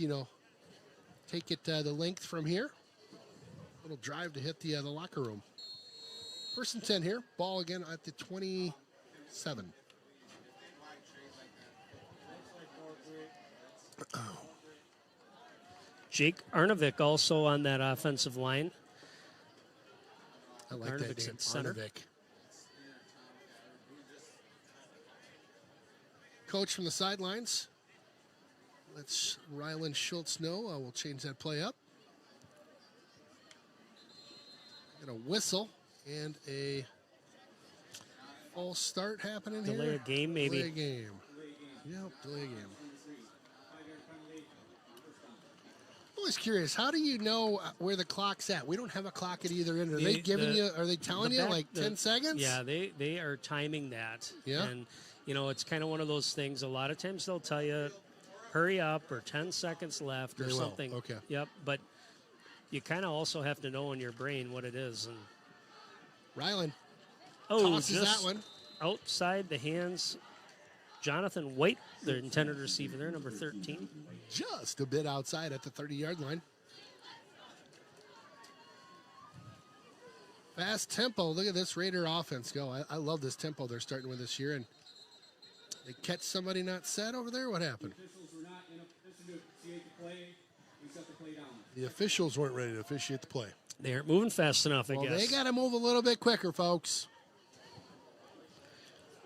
take it the length from here. Little drive to hit the locker room. 1st and 10 here. Ball again at the 27. Jake Arnovic also on that offensive line. I like that Arnovic's name, at center. Arnovic. Coach from the sidelines. Let's Ryland Schultz know. We'll change that play up. Got a whistle and a false start happening here. Delay a game, maybe. Delay a game. Yep, delay a game. I'm always curious. How do you know where the clock's at? We don't have a clock at either end. Are they giving you? Are they telling you like 10 seconds? Yeah, they are timing that. Yeah. And it's kind of one of those things. A lot of times they'll tell you, hurry up, or 10 seconds left, or They will. something. Okay. Yep. But you kind of also have to know in your brain what it is. And Ryland just tosses that one. outside the hands. Jonathan White, their intended receiver there, number 13. Just a bit outside at the 30-yard line. Fast tempo. Look at this Raider offense go. I love this tempo they're starting with this year. And they catch somebody not set over there. What happened? Officials were not in a position to officiate the play. We set the play down. The officials weren't ready to officiate the play. They aren't moving fast enough, I Well, guess. they got to move a little bit quicker, folks.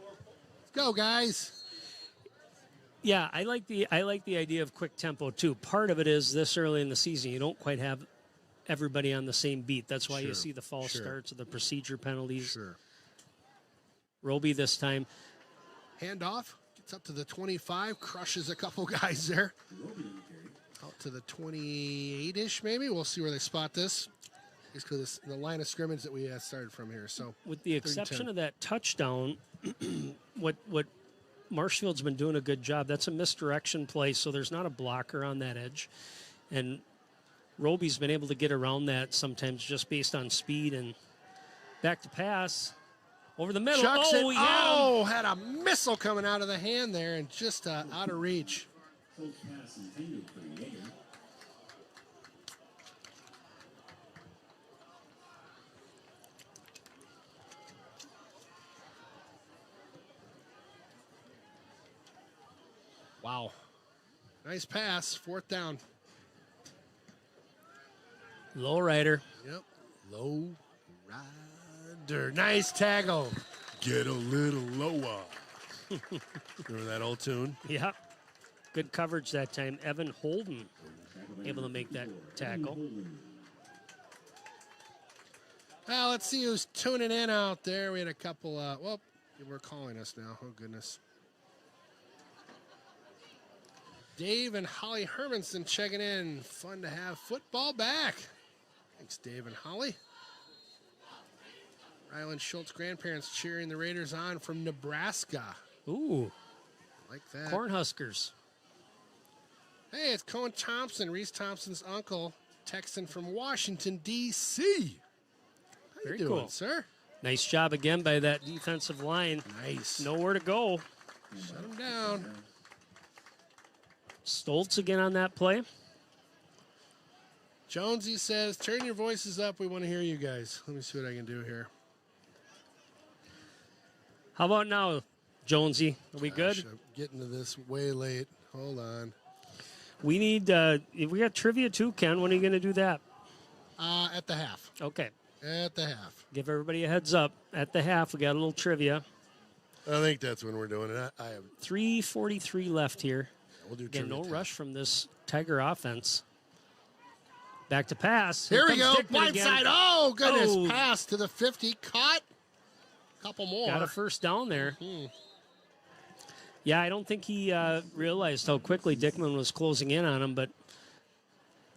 Let's go, guys. Yeah, I like the idea of quick tempo too. Part of it is this early in the season, you don't quite have everybody on the same beat. That's why you Sure, see the false sure. starts or the procedure penalties. Sure. Roby this time. Handoff. Gets up to the 25. Crushes a couple guys there. Out to the 28-ish maybe. We'll see where they spot this. Just because the line of scrimmage that we started from here. So With the exception of that touchdown, what Marshfield's been doing a good job. That's a misdirection play, so there's not a blocker on that edge. And Roby's been able to get around that sometimes just based on speed. And back to pass. Over the middle. Chucks it. He had him. Had a missile coming out of the hand there and just out of reach. Wow. Nice pass. 4th down. Low rider. Yep. Low rider. Nice tackle. Get a little lower. Remember that old tune? Yeah. Good coverage that time. Evan Holden able to make that tackle. Well, let's see who's tuning in out there. We had a couple, well, we're calling us now. Oh, goodness. Dave and Holly Hermanson checking in. Fun to have football back. Thanks, Dave and Holly. Ryland Schultz grandparents cheering the Raiders on from Nebraska. Ooh. Like that. Cornhuskers. Hey, it's Cohen Thompson, Reese Thompson's uncle, texting from Washington, D.C. How Very you doing, cool. sir? Nice job again by that defensive line. Nice. Nowhere to go. Shut him down. Stoltz again on that play. Jonesy says, turn your voices up. We want to hear you guys. Let me see what I can do here. How about now, Jonesy? Are we Gosh, good? I'm getting to this way late. Hold on. We need, we got trivia too, Ken. When are you going to do that? At the half. Okay. At the half. Give everybody a heads up. At the half, we got a little trivia. I think that's when we're doing it. I have. 3:43 left here. We'll do Again, trivia no time. rush from this Tiger offense. Back to pass. Here we comes go. Dickman Blind again. side. Oh, goodness. Oh. Pass to the 50. Caught. Couple more. Got a first down there. Yeah, I don't think he realized how quickly Dickman was closing in on him, but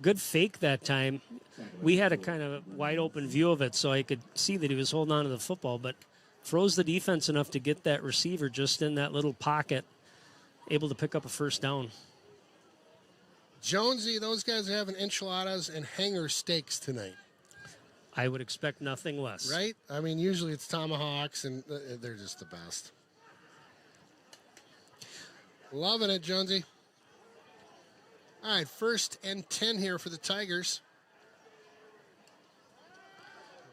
good fake that time. We had a kind of wide open view of it, so I could see that he was holding on to the football, but froze the defense enough to get that receiver just in that little pocket, able to pick up a first down. Jonesy, those guys are having enchiladas and hanger steaks tonight, I would expect nothing less. right? I mean, usually it's tomahawks, and they're just the best. Loving it, Jonesy. All right, 1st and 10 here for the Tigers.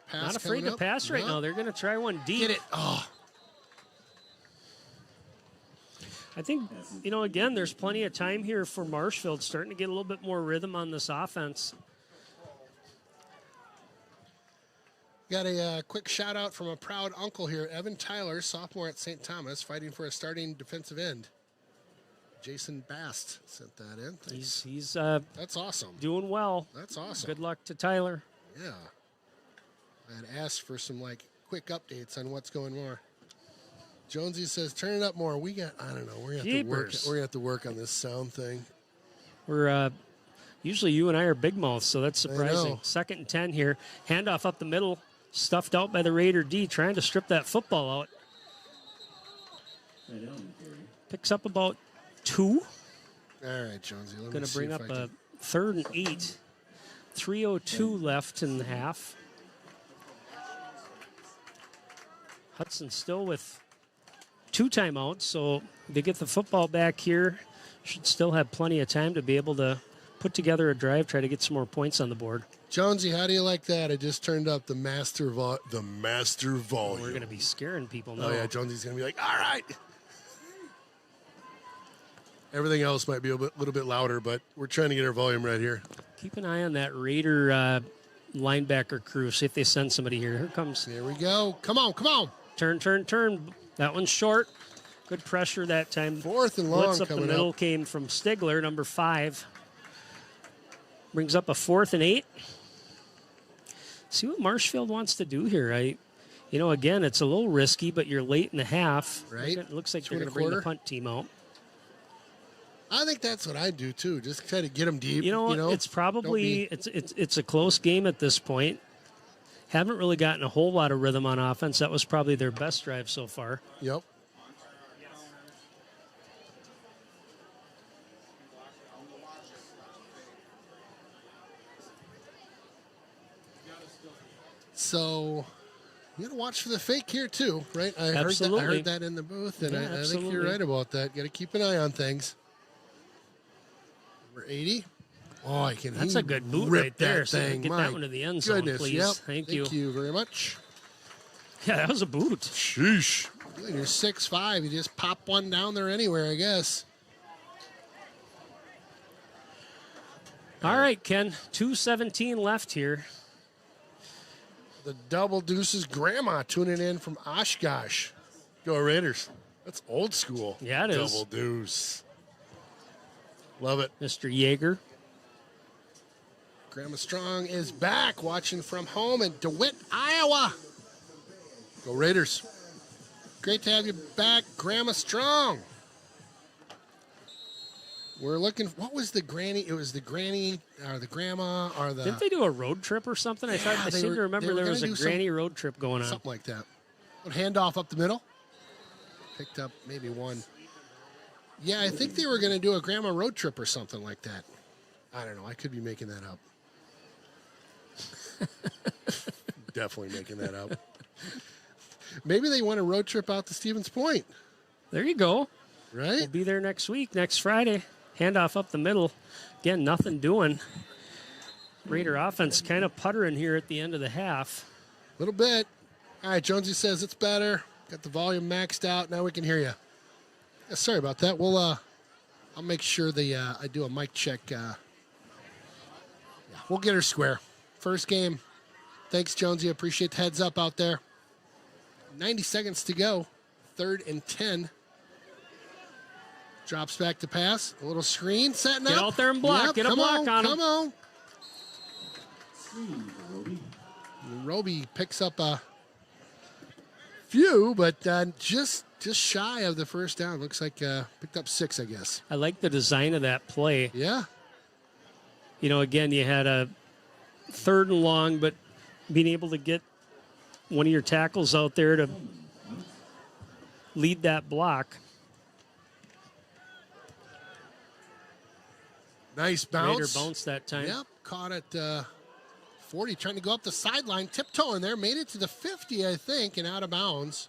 Pass Not afraid coming to up. pass right No. now. They're going to try one deep. Get it. Oh, I think, again, there's plenty of time here for Marshfield starting to get a little bit more rhythm on this offense. got a quick shout out from a proud uncle here, Evan Tyler, sophomore at St. Thomas, fighting for a starting defensive end. Jason Bast sent that in. Thanks. He's That's awesome. doing well. That's awesome. Good luck to Tyler. Yeah. I had asked for some quick updates on what's going on. Jonesy says, turn it up more. I don't know. We're gonna have to work on this sound thing. We're usually you and I are big mouths, so that's surprising. know. 2nd and 10 here. Handoff up the middle, stuffed out by the Raider D, trying to strip that football out. Picks up about 2. All right, Jonesy. Let me Going to see bring if up I a can- 3rd and 8. 3:02 left in the half. Hudson still with 2 timeouts, so they get the football back here. Should still have plenty of time to be able to put together a drive, try to get some more points on the board. Jonesy, how do you like that? I just turned up the master volume. We're going to be scaring people now. Oh, yeah, Jonesy's going to be like, all right. Everything else might be a little bit louder, but we're trying to get our volume right here. Keep an eye on that Raider linebacker crew. See if they send somebody here. Here comes. Here we go. Come on, come on. Turn. That one's short. Good pressure that time. 4th and long Blitz up the coming middle up. came from Stigler, number 5. Brings up a 4th and 8. See what Marshfield wants to do here. Again, it's a little risky, but you're late in the half. Right. It looks like 2 they're and going a to bring the quarter. punt team out. I think that's what I do too. Just try to get them deep. It's probably it's a close game at this point. Haven't really gotten a whole lot of rhythm on offense. That was probably their best drive so far. Yep. So you got to watch for the fake here too, right? I Absolutely. heard that in the booth, and Yeah, I think absolutely. you're right about that. Got to keep an eye on things. Number 80. Oh, I can. That's he a good boot ripped right there. That So thing. get My that one to the end zone, goodness. please. Yep. Thank you. Thank you very much. Yeah, that was a boot. Sheesh. You're 6'5". You just pop one down there anywhere, I guess. All right, Ken. 2:17 left here. The Double Deuces grandma tuning in from Oshkosh. Go Raiders. That's old school. Yeah, it is. Double Deuce. Love it. Mr. Yeager. Grandma Strong is back watching from home in DeWitt, Iowa. Go Raiders. Great to have you back, Grandma Strong. We're looking. What was the granny? It was the granny or the grandma or the. Didn't they do a road trip or something? I seem to remember there was a granny road trip going on. Something like that. One handoff up the middle. Picked up maybe one. Yeah, I think they were going to do a grandma road trip or something like that. I don't know. I could be making that up. Definitely making that up. Maybe they want a road trip out to Stevens Point. There you go. Right? We'll be there next week, next Friday. Handoff up the middle. Again, nothing doing. Raider offense kind of puttering here at the end of the half. A little bit. All right, Jonesy says it's better. Got the volume maxed out. Now we can hear you. Yeah, sorry about that. I'll make sure I do a mic check. Yeah, we'll get her square. First game. Thanks, Jonesy. I appreciate the heads up out there. 90 seconds to go. 3rd and 10. Drops back to pass. A little screen setting up. Get out there and block. Yep, Get a block on him. Come on. Roby picks up a few, but just shy of the first down. Looks like picked up 6, I guess. I like the design of that play. Yeah. Again, you had a 3rd and long, but being able to get one of your tackles out there to lead that block. Nice bounce. Raider bounce that time. Yep. Caught at 40, trying to go up the sideline, tiptoeing there. Made it to the 50, I think, and out of bounds.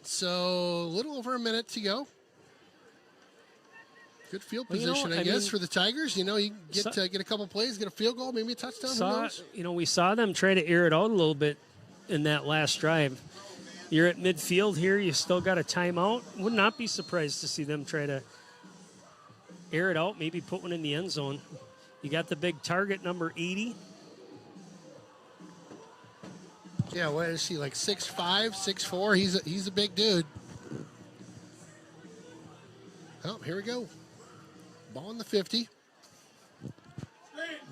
So a little over a minute to go. Good field position, I guess, for the Tigers. You get get a couple plays, get a field goal, maybe a touchdown. Who knows? We saw them try to air it out a little bit in that last drive. You're at midfield here. You still got a timeout. Would not be surprised to see them try to air it out, maybe put one in the end zone. You got the big target, number 80. Yeah, what is he, like 6'5", 6'4"? He's a big dude. Oh, here we go. Ball in the 50.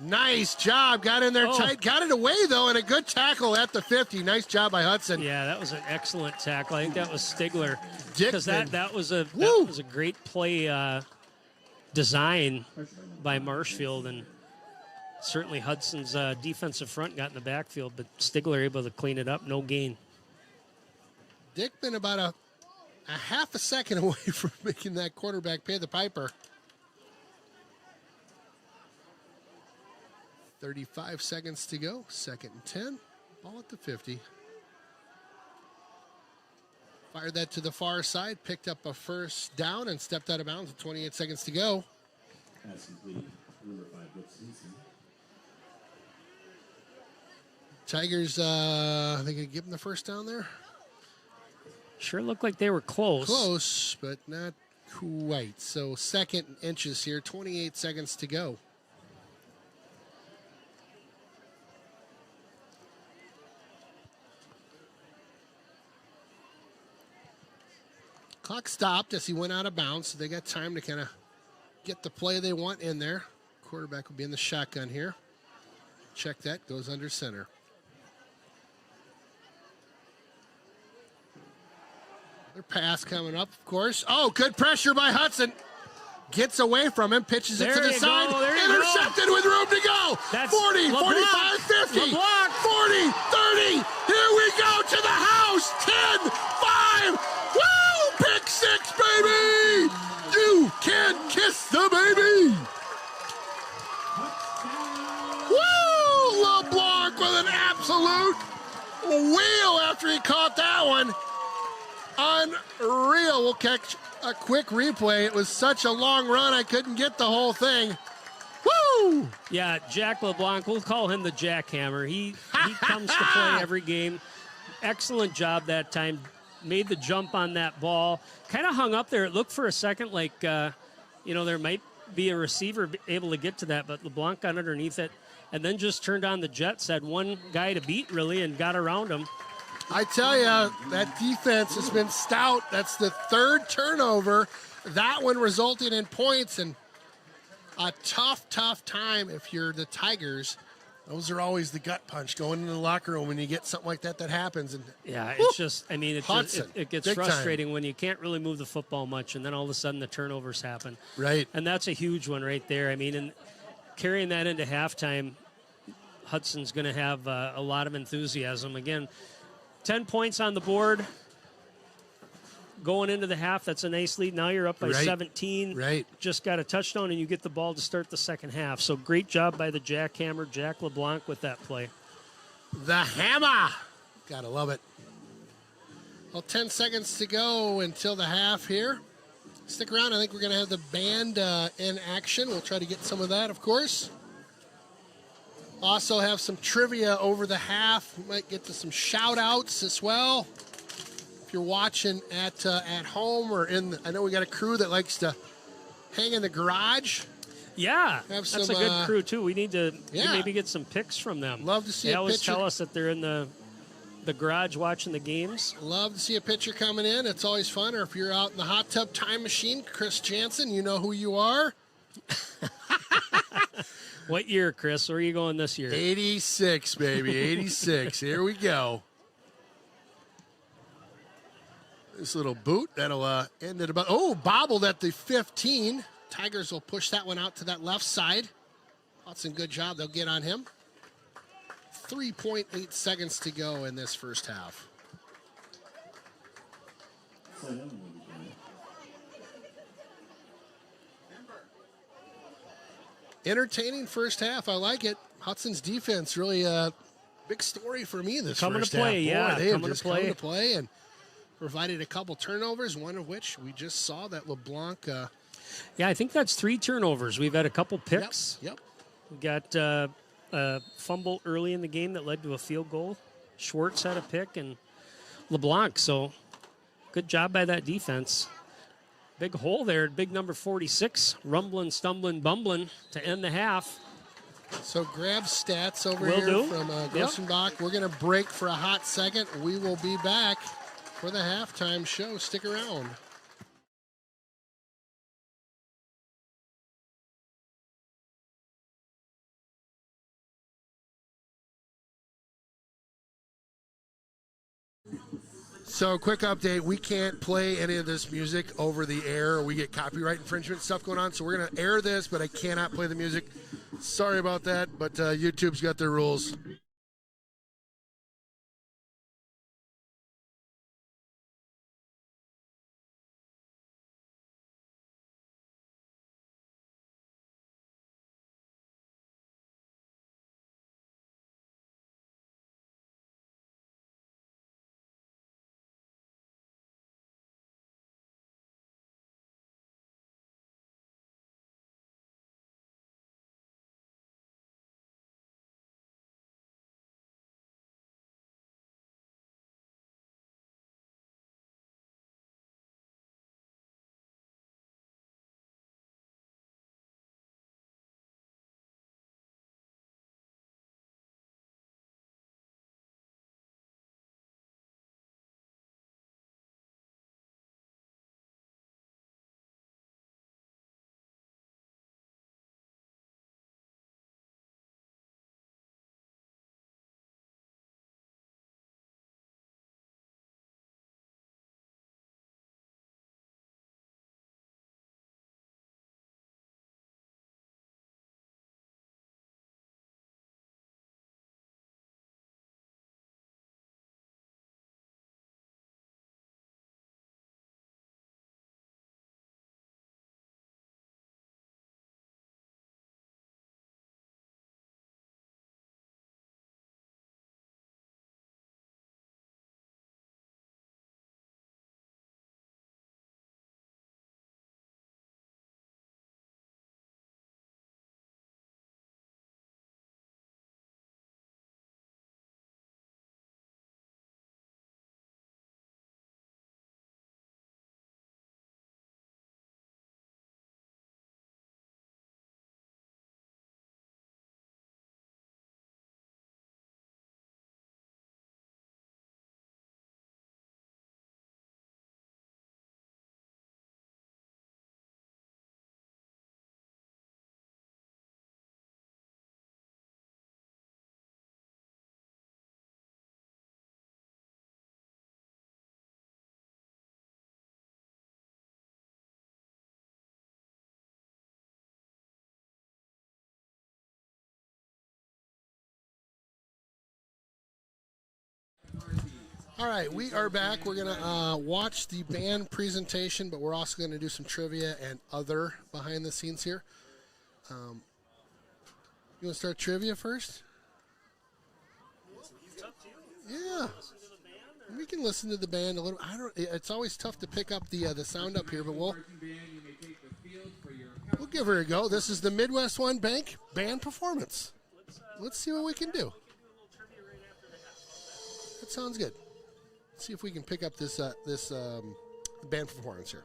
Nice job. Got in there tight. Got it away, though, and a good tackle at the 50. Nice job by Hudson. Yeah, that was an excellent tackle. I think that was Stigler. Dickman. Because that was a great play design by Marshfield, and certainly Hudson's defensive front got in the backfield, but Stigler able to clean it up. No gain. Dickman about a half a second away from making that quarterback pay the piper. 35 seconds to go. 2nd and 10. Ball at the 50. Fired that to the far side. Picked up a first down and stepped out of bounds with 28 seconds to go. Tigers, they going to give him the first down there? Sure looked like they were close. Close, but not quite. So 2nd and inches here. 28 seconds to go. Clock stopped as he went out of bounds, so they got time to kind of get the play they want in there. Quarterback will be in the shotgun here. Check that, goes under center. Their pass coming up, of course. Oh, good pressure by Hudson. Gets away from him, pitches it to the side. Intercepted with room to go. That's 40, LeBlanc. 45, 50, LeBlanc. 40, 30. Here we go to the house. 10, 5. Woo! Pick six, baby. You can kiss the baby. Woo! LeBlanc with an absolute wheel after he caught that one. Unreal. We'll catch a quick replay. It was such a long run, I couldn't get the whole thing. Woo! Yeah, Jack LeBlanc, we'll call him the jackhammer. He comes to play every game. Excellent job that time. Made the jump on that ball. Kind of hung up there. It looked for a second like, there might be a receiver able to get to that, but LeBlanc got underneath it and then just turned on the Jets, had one guy to beat, really, and got around him. I tell you, that defense has been stout. That's the third turnover. That one resulted in points, and a tough time if you're the Tigers. Those are always the gut punch going into the locker room when you get something like that happens. And yeah, it's just, I mean, it gets big frustrating time. when you can't really move the football much, and then all of a sudden the turnovers happen. Right. And that's a huge one right there. I mean, and carrying that into halftime, Hudson's going to have a lot of enthusiasm. Again, 10 points on the board. Going into the half, that's a nice lead. Now you're up by 17. Right. Just got a touchdown, and you get the ball to start the second half. So great job by the jackhammer, Jack LeBlanc, with that play. The hammer. Gotta love it. Well, 10 seconds to go until the half here. Stick around. I think we're going to have the band in action. We'll try to get some of that, of course. Also have some trivia over the half. We might get to some shout-outs as well. If you're watching at home or I know we got a crew that likes to hang in the garage. Yeah, Have that's some, a good crew, too. We need to yeah. maybe get some pics from them. Love to see they a always picture. tell us that they're in the garage watching the games. Love to see a picture coming in. It's always fun. Or if you're out in the hot tub time machine, Chris Jansen, you know who you are. What year, Chris? Where are you going this year? 86, baby. 86. Here we go. This little boot, that'll end at about... Oh, bobbled at the 15. Tigers will push that one out to that left side. Hudson, good job. They'll get on him. 3.8 seconds to go in this first half. Entertaining first half. I like it. Hudson's defense really a big story for me this Coming first to play, half. Boy, yeah, they have coming to just play. come to play and provided a couple turnovers, one of which we just saw that LeBlanc. Yeah, I think that's 3 turnovers. We've had a couple picks. Yep. We got a fumble early in the game that led to a field goal. Schwartz had a pick, and LeBlanc. So good job by that defense. Big hole there, big number 46, rumbling, stumbling, bumbling to end the half. So grab stats over Will here do. from Grossenbach. We're going to break for a hot second. We will be back for the halftime show. Stick around. So, quick update. We can't play any of this music over the air. We get copyright infringement stuff going on. So, we're going to air this, but I cannot play the music. Sorry about that, but YouTube's got their rules. All right, we are back. We're going to watch the band presentation, but we're also going to do some trivia and other behind the scenes here. You want to start trivia first? Yeah. We can listen to the band a little. It's always tough to pick up the sound up here, but we'll give her a go. This is the Midwest One Bank band performance. Let's see what we can do. That sounds good. Let's see if we can pick up this band performance here.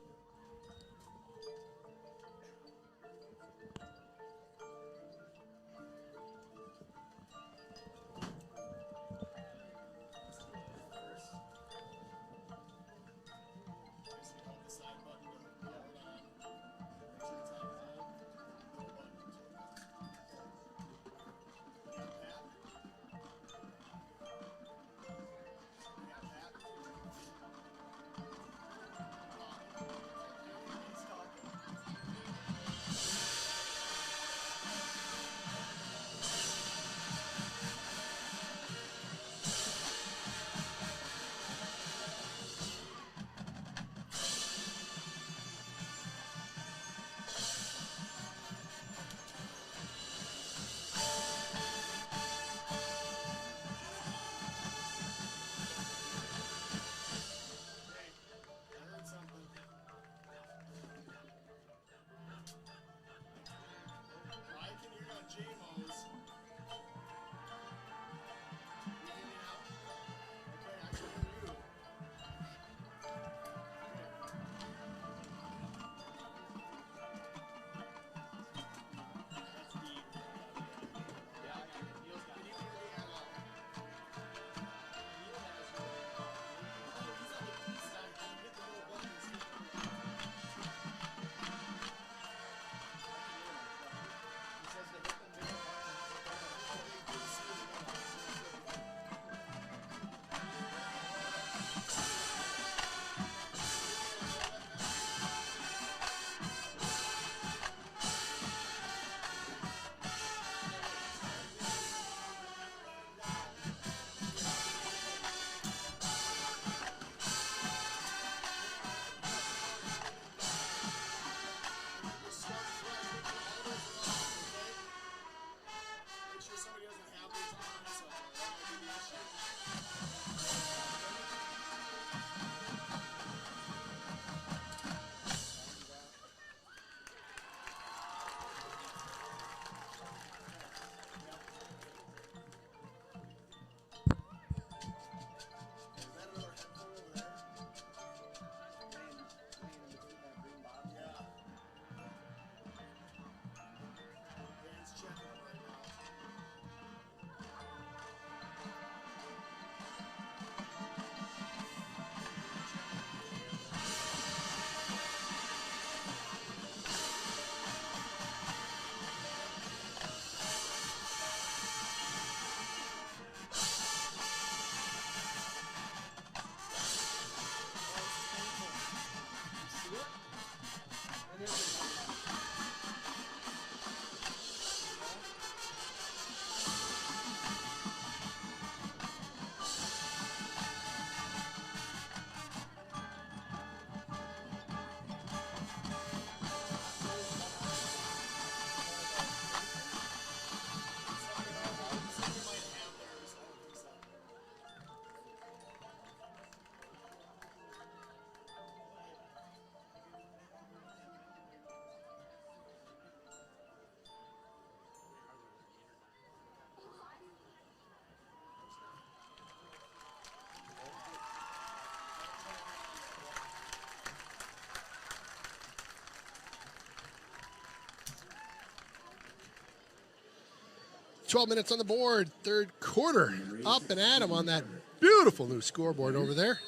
"12 minutes on the board, third quarter. Up and at 'em on that beautiful new scoreboard over there."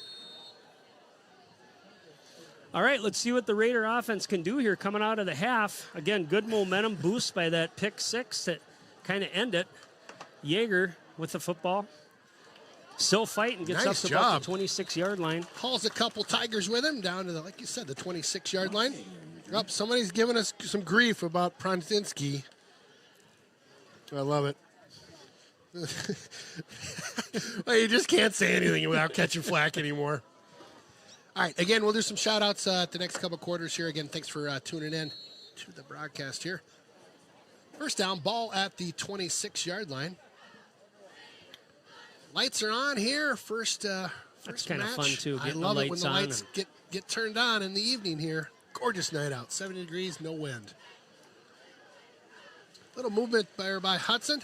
All right, let's see what the Raider offense can do here coming out of the half. Again, good momentum boost by that pick six that kind of end it. Yeager with the football. Still fighting, gets Nice up to job. about the 26-yard line. Hauls a couple Tigers with him down to, like you said, the 26-yard line. Oh, somebody's giving us some grief about Pronzinski. I love it. Well, you just can't say anything without catching flack anymore. All right, again, we'll do some shout-outs the next couple quarters here. Again, thanks for tuning in to the broadcast here. First down, ball at the 26-yard line. Lights are on here. First That's kind of match. fun, too, I getting love the it when lights the on lights get turned on in the evening here. Gorgeous night out. 70 degrees, no wind. Little movement by Hudson.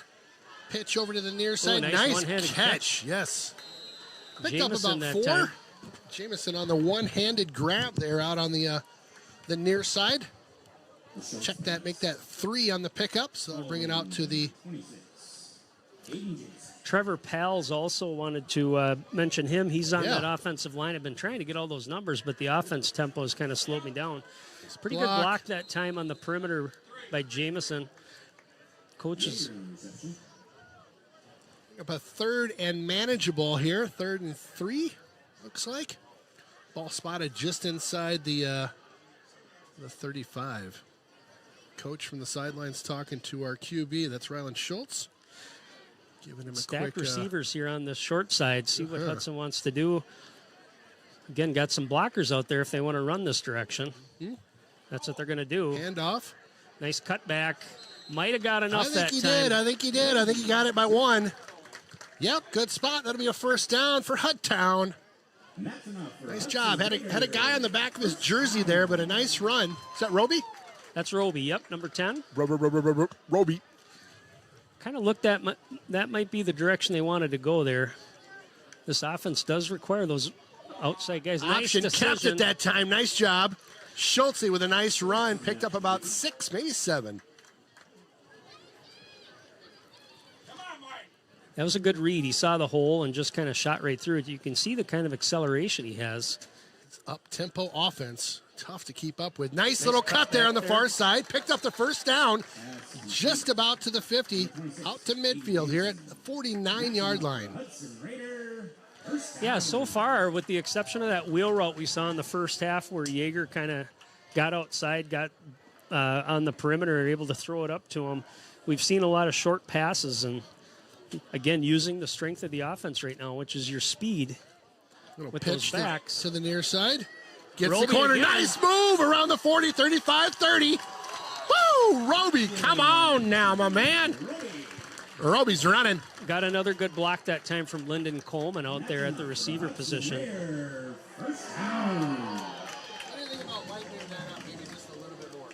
Pitch over to the near side. Nice Nice one-handed catch. Yes. Picked up Jameson about that 4. time. Jameson on the one-handed grab there out on the near side. Check that, make that 3 on the pickup. So that'll bring it out to the... Trevor Pals also wanted to mention him. He's on Yeah. that offensive line. I've been trying to get all those numbers, but the offense tempo has kind of slowed me down. Pretty good block that time on the perimeter by Jameson. Coaches. Up a 3rd and manageable here. 3rd and 3, looks like. Ball spotted just inside the 35. Coach from the sidelines talking to our QB. That's Rylan Schultz. Giving him a Stacked quick receivers here on the short side. See what Hudson wants to do. Again, got some blockers out there if they want to run this direction. That's what they're going to do. handoff. Nice cutback. Might have got enough I think that he time. did. I think he did. I think he got it by 1. Yep, good spot. That'll be a first down for Hudtown. Nice job. Had a guy on the back of his jersey there, but a nice run. Is that Roby? That's Roby. Yep, number 10. Roby. Kind of looked at that might be the direction they wanted to go there. This offense does require those outside guys. Nice Option kept decision. it that time. Nice job. Schultz with a nice run. Picked up about 6, maybe 7. That was a good read. He saw the hole and just kind of shot right through it. You can see the kind of acceleration he has. Up-tempo offense. Tough to keep up with. Nice little cut there on the far side. Picked up the first down. Just about to the 50. Out to midfield here at the 49-yard line. Yeah, so far, with the exception of that wheel route we saw in the first half where Yeager kind of got outside, got on the perimeter and able to throw it up to him, we've seen a lot of short passes and, again, using the strength of the offense right now, which is your speed with those Pitch backs. to the near side. Gets Roby the corner. again. Nice move around the 40, 35, 30. Woo! Roby, come on now, my man. Roby's running. Got another good block that time from Lyndon Coleman out there at the receiver position. First down. Anything about lightening that up, maybe just a little bit more.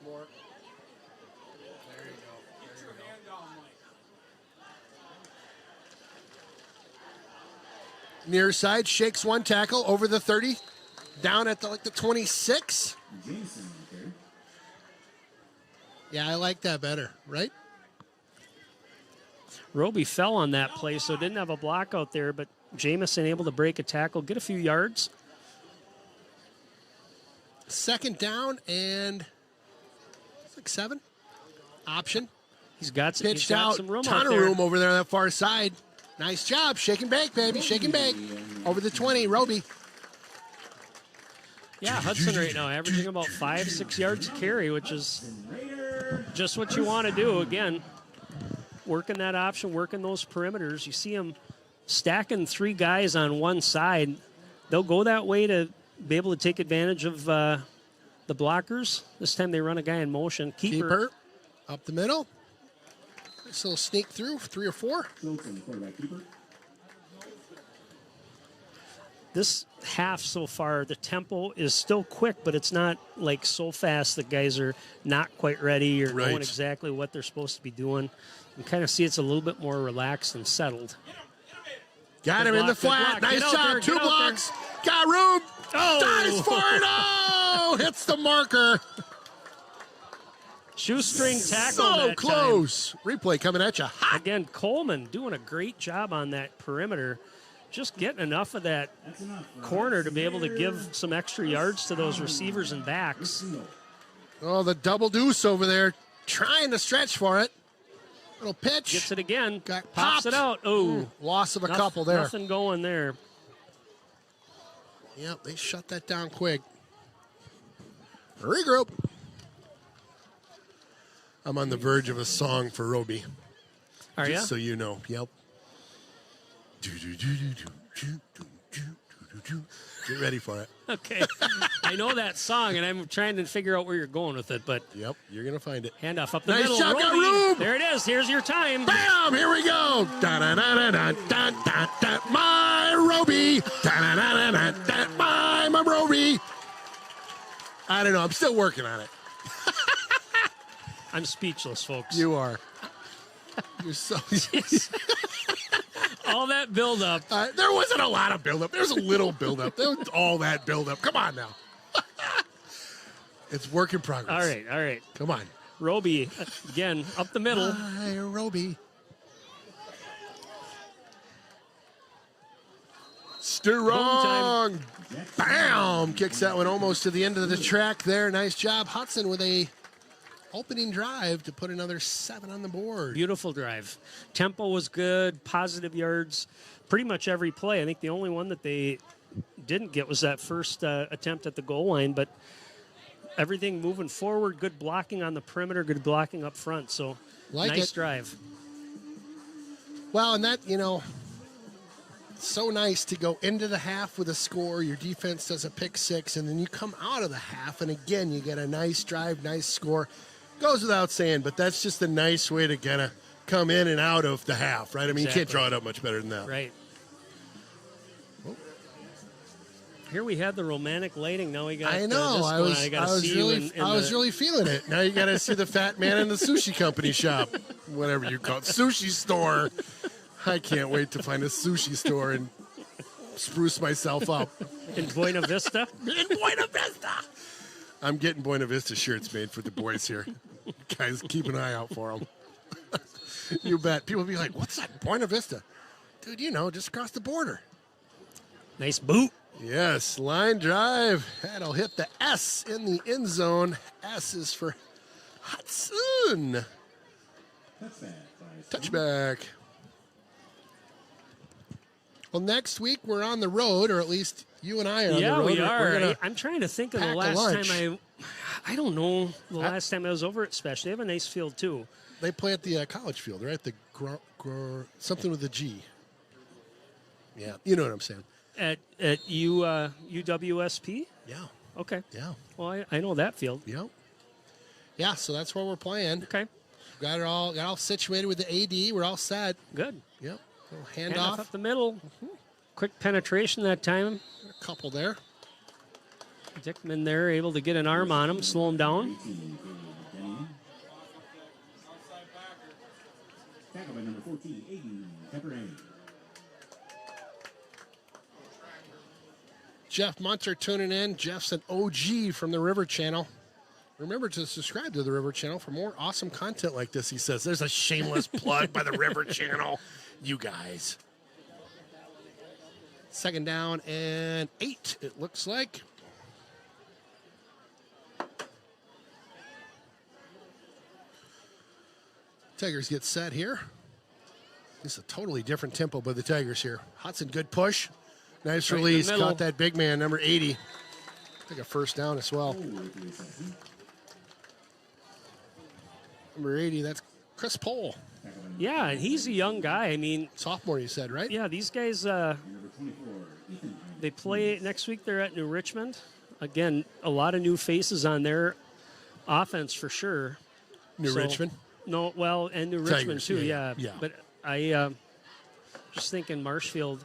More. There you go. Near side, shakes one tackle over the 30, down at the 26. Yeah, I like that better, right? Roby fell on that play, so didn't have a block out there, but Jameson able to break a tackle, get a few yards. Second down and it's like 7. Option. He's got Pitched got out. some room Ton out of there. room over there on that far side. Nice job. Shake and bake, baby. Shake and bake. Over the 20, Roby. Yeah, Hudson right now averaging about 5-6 yards a carry, which is just what you want to do. Again, working that option, working those perimeters. You see him stacking 3 guys on one side. They'll go that way to be able to take advantage of the blockers. This time they run a guy in motion. Keeper. Up the middle. Nice little sneak through, 3 or 4. This half so far, the tempo is still quick, but it's not like so fast that guys are not quite ready or knowing exactly what they're supposed to be doing. You kind of see it's a little bit more relaxed and settled. Got him in the flat. Nice job. 2 blocks. Got room. Oh! Dives for it. Oh! Hits the marker. Shoestring tackle. So that close. Replay coming at you. time. Again, Coleman doing a great job on that perimeter. Just getting enough of that corner to be able to give some extra yards to those receivers and backs. Oh, the double deuce over there. Trying to stretch for it. Little pitch. Gets it again. Got Pops popped. it out. Oh, Loss of a couple there. Nothing going there. Yep, they shut that down quick. Regroup. I'm on the verge of a song for Roby. Are Just ya? so you know. Yep. Get ready for it. Okay. I know that song, and I'm trying to figure out where you're going with it, but Yep, you're going to find it. handoff up the Nice middle. job, got Roby. room. There it is. Here's your time. Bam! Here we go. Da-da-da-da-da-da-da. My Roby. Da-da-da-da-da-da. My Roby. I don't know. I'm still working on it. I'm speechless, folks. You are. You're so. All that build-up. There wasn't a lot of buildup. There was a little buildup. There was all that buildup. Come on now. It's work in progress. All right. Come on. Roby, again, up the middle. My Roby. Strong. Bam! Kicks that one almost to the end of the track there. Nice job, Hudson, with a opening drive to put another 7 on the board. Beautiful drive. Tempo was good, positive yards, pretty much every play. I think the only one that they didn't get was that first attempt at the goal line, but everything moving forward, good blocking on the perimeter, good blocking up front. So Like nice it. drive. Well, and that, so nice to go into the half with a score. Your defense does a pick 6, and then you come out of the half, and again, you get a nice drive, nice score. Goes without saying, but that's just a nice way to kind of come in and out of the half, right? I mean, you can't Exactly. draw it up much better than that. Right. Here we had the romantic lighting. Now we got I know. this I going was, on. I gotta was see really, you in I was the- really feeling it. Now you got to see the fat man in the sushi company shop, whatever you call it, sushi store. I can't wait to find a sushi store and spruce myself up. in Buena Vista. In Buena Vista. I'm getting Buena Vista shirts made for the boys here. Guys, keep an eye out for them. You bet. People be like, what's that Buena Vista? Dude, just across the border. Nice boot. Yes, line drive. That'll hit the S in the end zone. S is for Hudson. Touchback. Well, next week we're on the road, or at least you and I are on the Yeah, road. we We're are. gonna I'm trying to think of the pack a last lunch. time I don't know the last time I was over at Special. They have a nice field too. They play at the college field, right? The something with a G. Yeah, you know what I'm saying. At UWSP. Yeah, Okay. yeah, Well, I know that field. yeah. Yeah, so that's where we're playing. Okay. Got all situated with the AD. We're all set. Good. Yep. Little Handoff handoff. up the middle. Quick penetration that time. A couple there. Dickman there able to get an arm on him, slow him down. Tackle by number 14, Aiden Pepperane. Jeff Munter tuning in. Jeff's an OG from the River Channel. Remember to subscribe to the River Channel for more awesome content like this, he says. There's a shameless plug by the River Channel. You guys. Second down and 8, it looks like. Tigers get set here. This is a totally different tempo by the Tigers here. Hudson, good push. Nice Right in the release. middle. Caught that big man, number 80. Take a first down as well. Number 80, that's Chris Pohl. Yeah, and he's a young guy. I mean, Sophomore, you said, right? yeah, these guys, they play next week. They're at New Richmond. Again, a lot of new faces on their offense for sure. New So- Richmond. No, well, and New Richmond Tigers, too. yeah, Yeah, yeah. But I just thinking Marshfield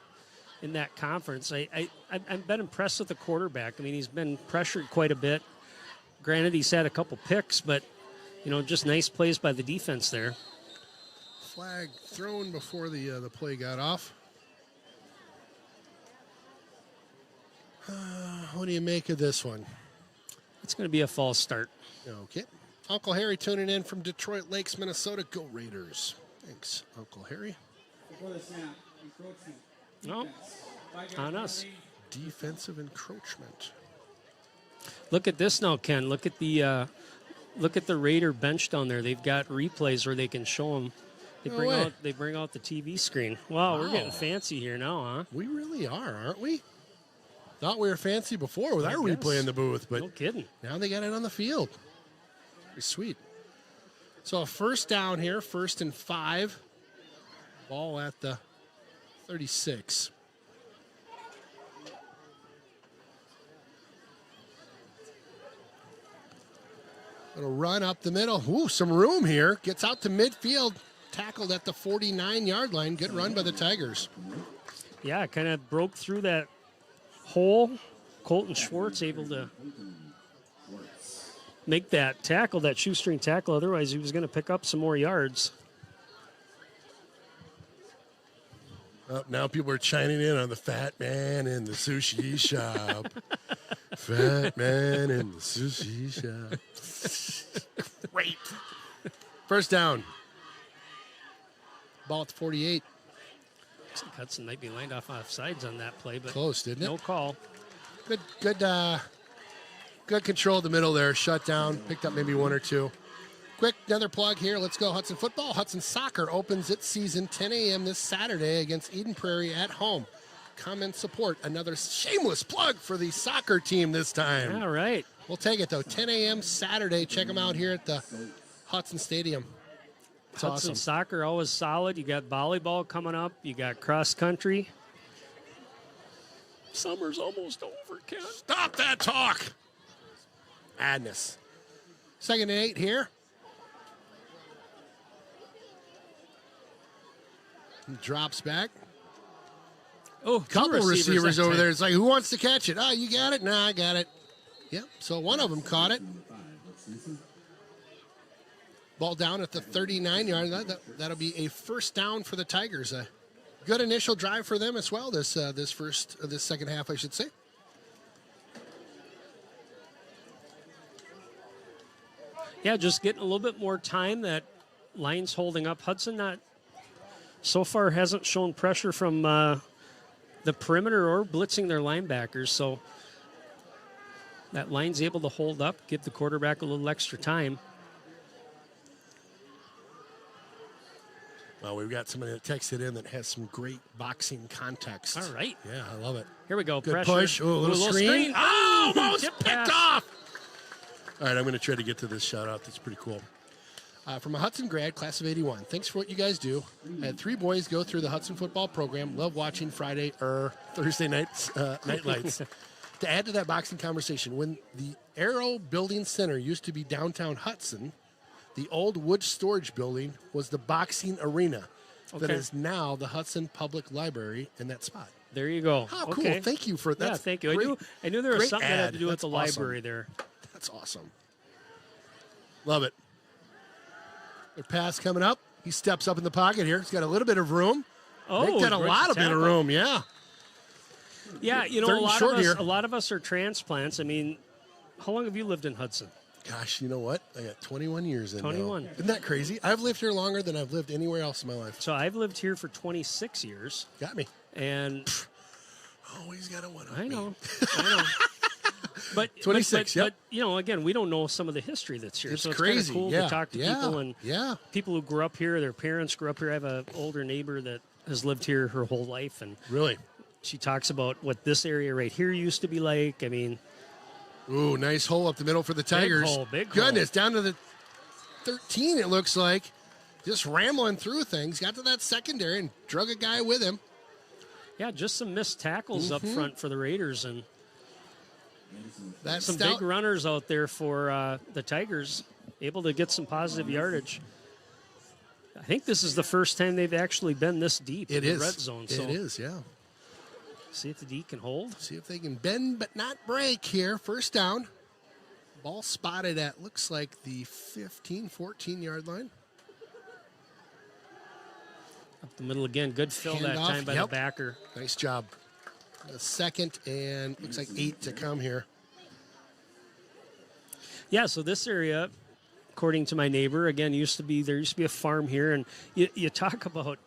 in that conference. I've been impressed with the quarterback. I mean, he's been pressured quite a bit. Granted, he's had a couple picks, but just nice plays by the defense there. Flag thrown before the play got off. What do you make of this one? It's going to be a false start. Okay. Uncle Harry tuning in from Detroit Lakes, Minnesota. Go Raiders. Thanks, Uncle Harry. Before the snap, encroachment. No, on us. Defensive encroachment. Look at this now, Ken. Look at the Raider bench down there. They've got replays where they can show them. They No bring way. out the TV screen. Wow, we're getting Wow. fancy here now, huh? We really are, aren't we? Thought we were fancy before with I our replay guess. in the booth, but No kidding. now they got it on the field. Pretty sweet. So a first down here, 1st and 5. Ball at the 36. Little run up the middle. Ooh, some room here. Gets out to midfield. Tackled at the 49-yard line. Good run by the Tigers. Yeah, kind of broke through that hole. Colton Schwartz able to make that tackle, that shoestring tackle. Otherwise, he was going to pick up some more yards. Oh, now people are chiming in on the fat man in the sushi shop. Fat man in the sushi shop. Great. First down. Ball at the 48. Looks like Hudson might be lined off sides on that play, but Close, didn't it? no call. Good control of the middle there. Shut down. Picked up maybe one or two. Quick, another plug here. Let's go Hudson football. Hudson soccer opens its season 10 a.m. this Saturday against Eden Prairie at home. Come and support. Another shameless plug for the soccer team this time. All right. We'll take it, though. 10 a.m. Saturday. Check them out here at the Hudson Stadium. It's Hudson awesome. soccer always solid. You got volleyball coming up. You got cross country. Summer's almost over, Ken. Stop that talk. Madness. 2nd and 8 here. He drops back. Oh, Couple receivers that over time. there. It's like, who wants to catch it? Oh, you got it? Nah, I got it. Yep. So one of them caught it. Ball down at the 39-yard. That'll be a first down for the Tigers. A good initial drive for them as well. This second half, I should say. Yeah, just getting a little bit more time. That line's holding up. Hudson not so far hasn't shown pressure from the perimeter or blitzing their linebackers. So that line's able to hold up, give the quarterback a little extra time. Well, we've got somebody that texted in that has some great boxing context. All right. Yeah, I love it. Here we go. Good Pressure. push. Ooh, a little screen. screen. Oh, almost Tip picked pass. off. All right, I'm going to try to get to this shout out. That's pretty cool. From a Hudson grad, class of 81. Thanks for what you guys do. I had 3 boys go through the Hudson football program. Love watching Thursday nights, night lights. To add to that boxing conversation, when the Aero Building Center used to be downtown Hudson, the old wood storage building was the boxing arena that Okay. is now the Hudson Public Library in that spot. There you go. How cool. Okay. Thank you for that. Yeah, thank you. Great, I knew there was great something that had ad. to do with That's the awesome. library there. That's awesome. Love it. Their pass coming up. He steps up in the pocket here. He's got a little bit of room. Oh, They've got a great lot of bit of tackle. room, yeah. Yeah, you know, Third and short here. a lot of us are transplants. I mean, how long have you lived in Hudson? Gosh, you know what? I got 21 years in 21. now. Isn't that crazy? I've lived here longer than I've lived anywhere else in my life. So I've lived here for 26 years, Got me. and Always got a one up I me. know, I know. But 26, but, yep. but you know, again, we don't know some of the history that's here. It's so it's crazy. kind of cool Yeah. to talk to Yeah. people and Yeah. people who grew up here. Their parents grew up here. I have an older neighbor that has lived here her whole life, and Really? she talks about what this area right here used to be like. I mean, Ooh, nice hole up the middle for the Tigers. big hole. Goodness, down to the 13, it looks like. Just rambling through things. Got to that secondary and drug a guy with him. yeah, just some missed tackles up front for the Raiders and That's some big runners out there for the Tigers, able to get some positive yardage. I think this is the first time they've actually been this deep It in is. the red zone. So It is, yeah. see if the D can hold. See if they can bend but not break here. First down. Ball spotted at, looks like the 15, 14-yard line. Up the middle again. Good fill that Handoff, time by yep. the backer. Nice job. The second and looks like 8 to come here. Yeah, so this area, according to my neighbor, again, there used to be a farm here, and you talk about,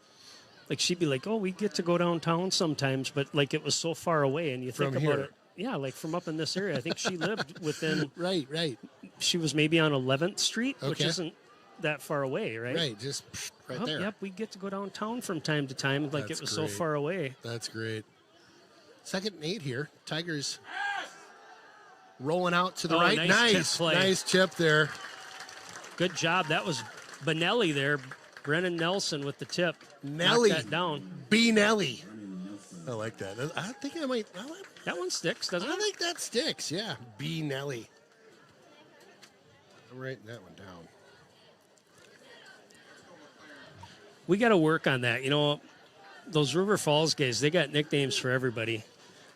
like, she'd be like, oh, we get to go downtown sometimes, but, like, it was so far away, and you think From about here. it. Yeah, like from up in this area. I think she lived within, Right. she was maybe on 11th Street, which Okay. isn't that far away, right? Right, just right Oh, there. yep, we get to go downtown from time to time, like That's it was so great. far away. That's great. Second and 8 here. Tigers rolling out to the Oh, right. nice tip Nice. play. Nice chip there. Good job. That was Benelli there. Brennan Nelson with the tip. Nelly. Knocked that down. B. Nelly. I like that. I think I might. That one sticks, doesn't I it? think that sticks. Yeah. B. Nelly. I'm writing that one down. We got to work on that. You know, those River Falls guys, they got nicknames for everybody.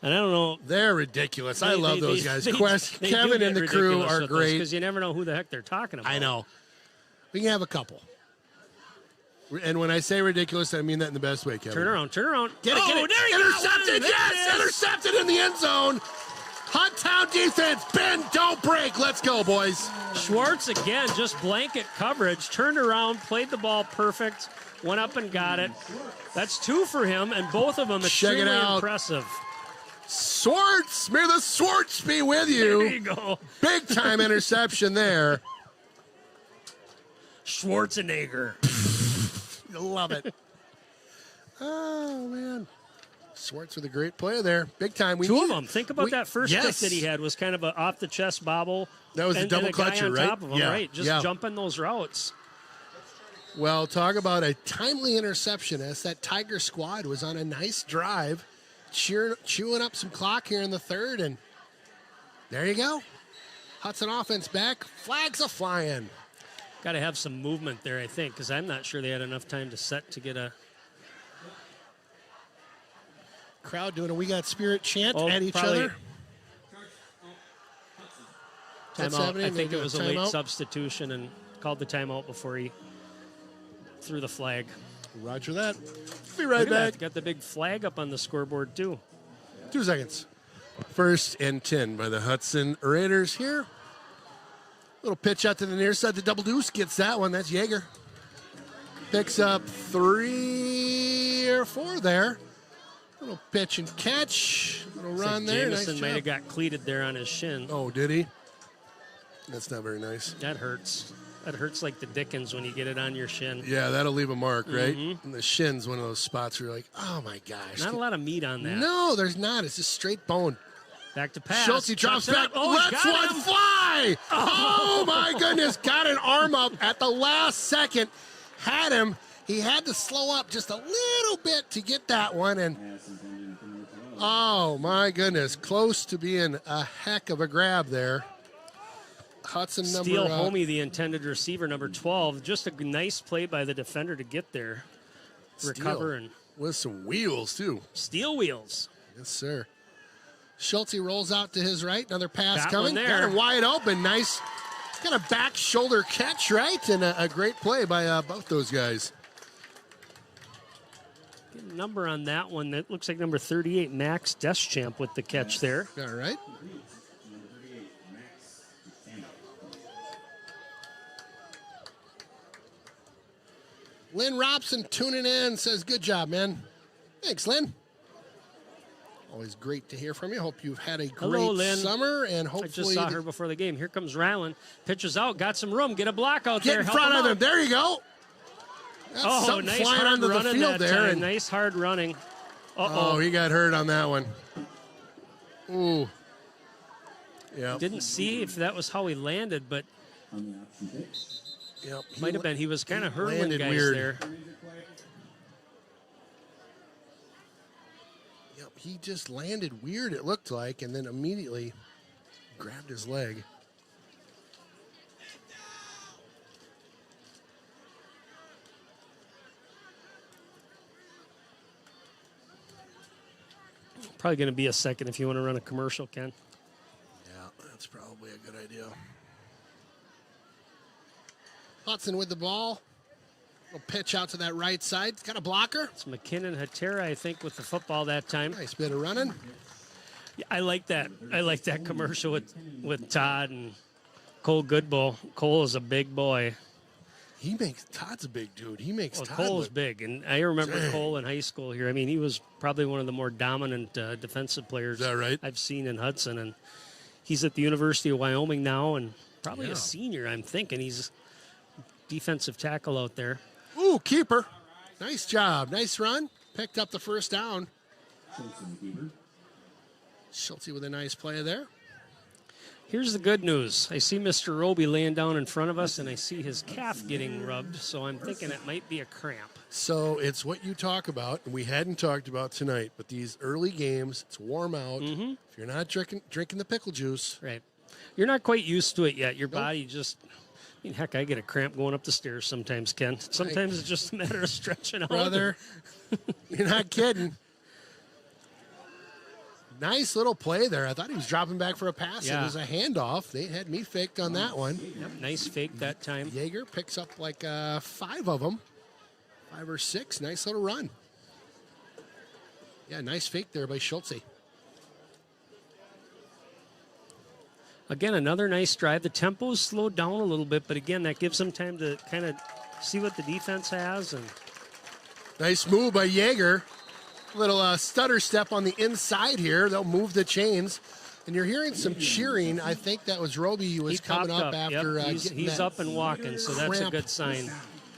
And I don't know. They're ridiculous. I love those guys. They Kevin do and get the crew ridiculous are with great. Because you never know who the heck they're talking about. I know. We can have a couple. And when I say ridiculous, I mean that in the best way, Kevin. Turn around. Get it. There you Intercepted. go. Yes, intercepted in the end zone. Hot town defense. Bend, don't break. Let's go, boys. Schwartz again, just blanket coverage. Turned around, played the ball perfect, went up and got it. That's 2 for him, and both of them Check it extremely out. impressive. Swartz, may the Swartz be with you. There you go. Big time interception there. Schwarzenegger. Love it. Oh, man. Swartz with a great play there. Big time. Two of them. Think about that first yes. pick that he had was kind of a off-the-chest bobble. That was a double and a guy clutcher, on right? top of him, Yeah. right? Just Yeah. jumping those routes. Well, talk about a timely interception as that Tiger squad was on a nice drive, chewing up some clock here in the third, and there you go. Hudson offense back. Flags a flying. Got to have some movement there, I think, because I'm not sure they had enough time to set to get a... Crowd doing a "We Got Spirit" chant Oh, at each probably. other. What's Timeout. happening? I think They it do was a late timeout? substitution and called the timeout before he threw the flag. Roger that. Be right Look at back. that. Got the big flag up on the scoreboard, too. 2 seconds. 1st and 10 by the Hudson Raiders here. Little pitch out to the near side. The double deuce gets that one. That's Yeager. Picks up 3 or 4 there. Little pitch and catch. Little Looks run like there. Jameson Nice might job. have got cleated there on his shin. Oh, did he? That's not very nice. That hurts. That hurts like the dickens when you get it on your shin. Yeah, that'll leave a mark, right? And the shin's one of those spots where you're like, oh my gosh. Not a lot of meat on that. No, there's not. It's just straight bone. Back to pass. Schulte drops Chops it back. up. Oh, he Lets got one him. fly. Oh, my goodness. Got an arm up at the last second. Had him. He had to slow up just a little bit to get that one. And oh, my goodness. Close to being a heck of a grab there. Hudson number... Steele Homey, the intended receiver, number 12. Just a nice play by the defender to get there. Recover and with some wheels, too. steel wheels. Yes, sir. Schulte rolls out to his right. Another pass Got coming. one there. Got him wide open. Nice. Got a back shoulder catch, right? And a great play by both those guys. Get a number on that one. That looks like number 38, Max Deschamps with the catch there. All right. Lynn Robson tuning in, says, good job, man. Thanks, Lynn. Always great to hear from you. Hope you've had a great Hello, Lynn. summer, and I hopefully just saw her before the game. Here comes Ryland. Pitches out. Got some room. Get a block out there. get in Help front of out. him. There you go. That's Oh, something nice flying hard onto the running field that there. time. And, Nice hard running. oh, he got hurt on that one. Ooh. Yeah. Didn't see if that was how he landed, but Yep. might have been. He was kind of hurling landed guys weird. there. Yep, he just landed weird, it looked like, and then immediately grabbed his leg. Probably going to be a second if you want to run a commercial, Ken. Yeah, that's probably a good idea. Hudson with the ball. Little pitch out to that right side. Got a blocker. It's McKinnon Hatera, I think, with the football that time. Nice bit of running. Yeah, I like that. I like that commercial with Todd and Cole Goodbull. Cole is a big boy. Todd's a big dude. He makes Well, Todd Cole is look- big, and I remember Dang. Cole in high school here. I mean, he was probably one of the more dominant defensive players Is that right? I've seen in Hudson, and he's at the University of Wyoming now, and probably Yeah. a senior. I'm thinking he's defensive tackle out there. Ooh, keeper. Nice job. Nice run. Picked up the first down. Schulte with a nice play there. Here's the good news. I see Mr. Roby laying down in front of us, and I see his calf getting rubbed, so I'm thinking it might be a cramp. So it's what you talk about, and we hadn't talked about tonight, but these early games, it's warm out. Mm-hmm. If you're not drinking the pickle juice. Right. You're not quite used to it yet. Your body just, heck, I get a cramp going up the stairs sometimes, Ken. Sometimes it's just a matter of stretching out. Brother, you're not kidding. Nice little play there. I thought he was dropping back for a pass. Yeah. It was a handoff. They had me faked on that one. Yep, nice fake that time. Jaeger picks up like 5 of them. 5 or 6. Nice little run. Yeah, nice fake there by Schultze. Again, another nice drive. The tempo's slowed down a little bit, but again, that gives them time to kind of see what the defense has. And Nice move by Jaeger. Little stutter step on the inside here. They'll move the chains. And you're hearing some cheering. I think that was Roby who was he coming popped up after Yep, getting he's that up and walking, so that's a cramp. good sign.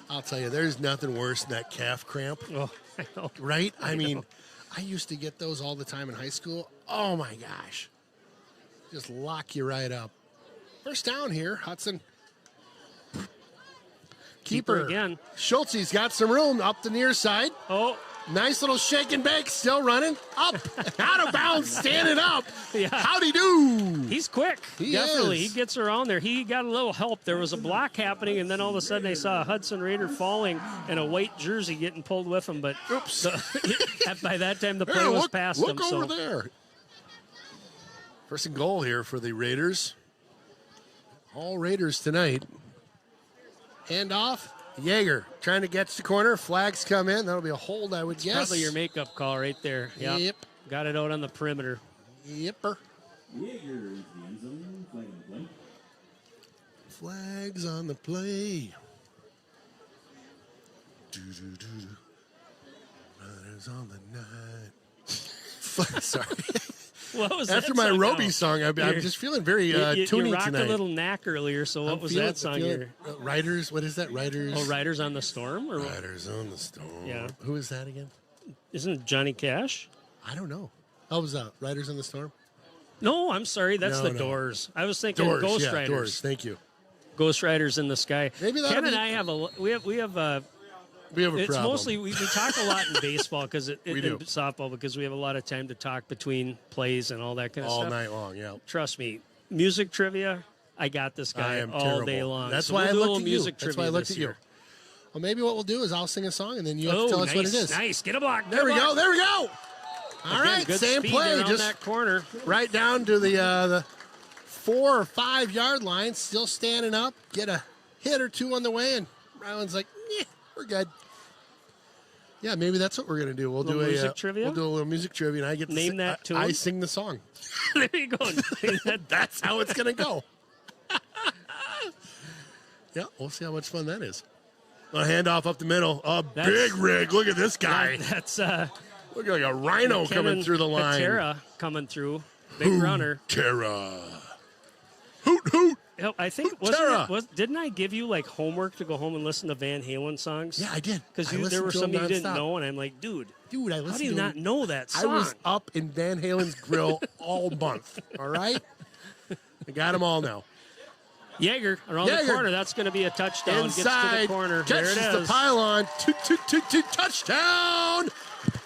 I'll tell you, there's nothing worse than that calf cramp. Oh, I know. Right? I mean, I used to get those all the time in high school. Oh, my gosh. Just lock you right up. First down here, Hudson. Keeper again. Schultze's got some room up the near side. Oh, Nice little shake and bake, still running. Up, out of bounds, standing up. Yeah. Howdy do. he's quick. He Definitely. is. He gets around there. He got a little help. There was a block happening, and then all of a sudden I saw a Hudson Raider falling and a white jersey getting pulled with him. But Oops. by that time, the play Hey, was past look him. over So there. First and goal here for the Raiders. All Raiders tonight. Hand off. Jaeger trying to get to the corner. Flags come in. That'll be a hold, I would guess. probably your makeup call right there. Yep. Yep. Got it out on the perimeter. Yipper. Jaeger is the end zone, flag on the play. Flags on the play. Do-do-do-do. Riders on the night. Sorry. What was that After my song Roby now? song, I'm just feeling very You toony rocked tonight. a little knack earlier, so what was that song here? Riders, what is that? Riders. Oh, Riders on the Storm? Or Riders on the Storm. Yeah. Who is that again? isn't it Johnny Cash? I don't know. How was that? Riders on the Storm? No, I'm sorry. That's No, the no. Doors. I was thinking Doors. Ghost yeah, Riders. Doors. Thank you. Ghost Riders in the Sky. Maybe that'll Ken and be- I have we have a. We have a It's problem. mostly we talk a lot in baseball because We do. in softball because we have a lot of time to talk between plays and all that kind of all stuff. night long. Yeah. Trust me, music trivia. I got this I guy am all terrible. day long. That's So why we'll I do a looked little at you. music That's trivia why I looked this at you. year. Well, maybe what we'll do is I'll sing a song and then you have Oh, to tell us nice, what it is. nice. Get a block. There we go. There we go. All Again, right, good same speed play. around Just that corner. right down to the 4 or 5 yard line, still standing up. Get a hit or two on the way, and Ryland's like, we're good. Yeah, maybe that's what we're gonna do. We'll do Little a music trivia? We'll do a little music trivia, and I get to Name sing, that tune? I sing the song. There you go. That's how it's gonna go. Yeah, we'll see how much fun that is. A handoff up the middle. A That's- big rig. Look at this guy. That's Look like a rhino coming Kevin through the line. Patera coming through. Big runner. Terra. Hoot hoot. Oh, I think Tara. didn't I give you like homework to go home and listen to Van Halen songs? Yeah, I did. Because I there listened were to some him you didn't nonstop. know, and I'm like, dude, Dude, I how listened do you to not him. know that I song? was up in Van Halen's grill all month. All right? I got them all now. Jaeger around the Jaeger. corner. That's going to be a touchdown. Gets to Inside. the corner. There Catches it the is. pylon. Touchdown.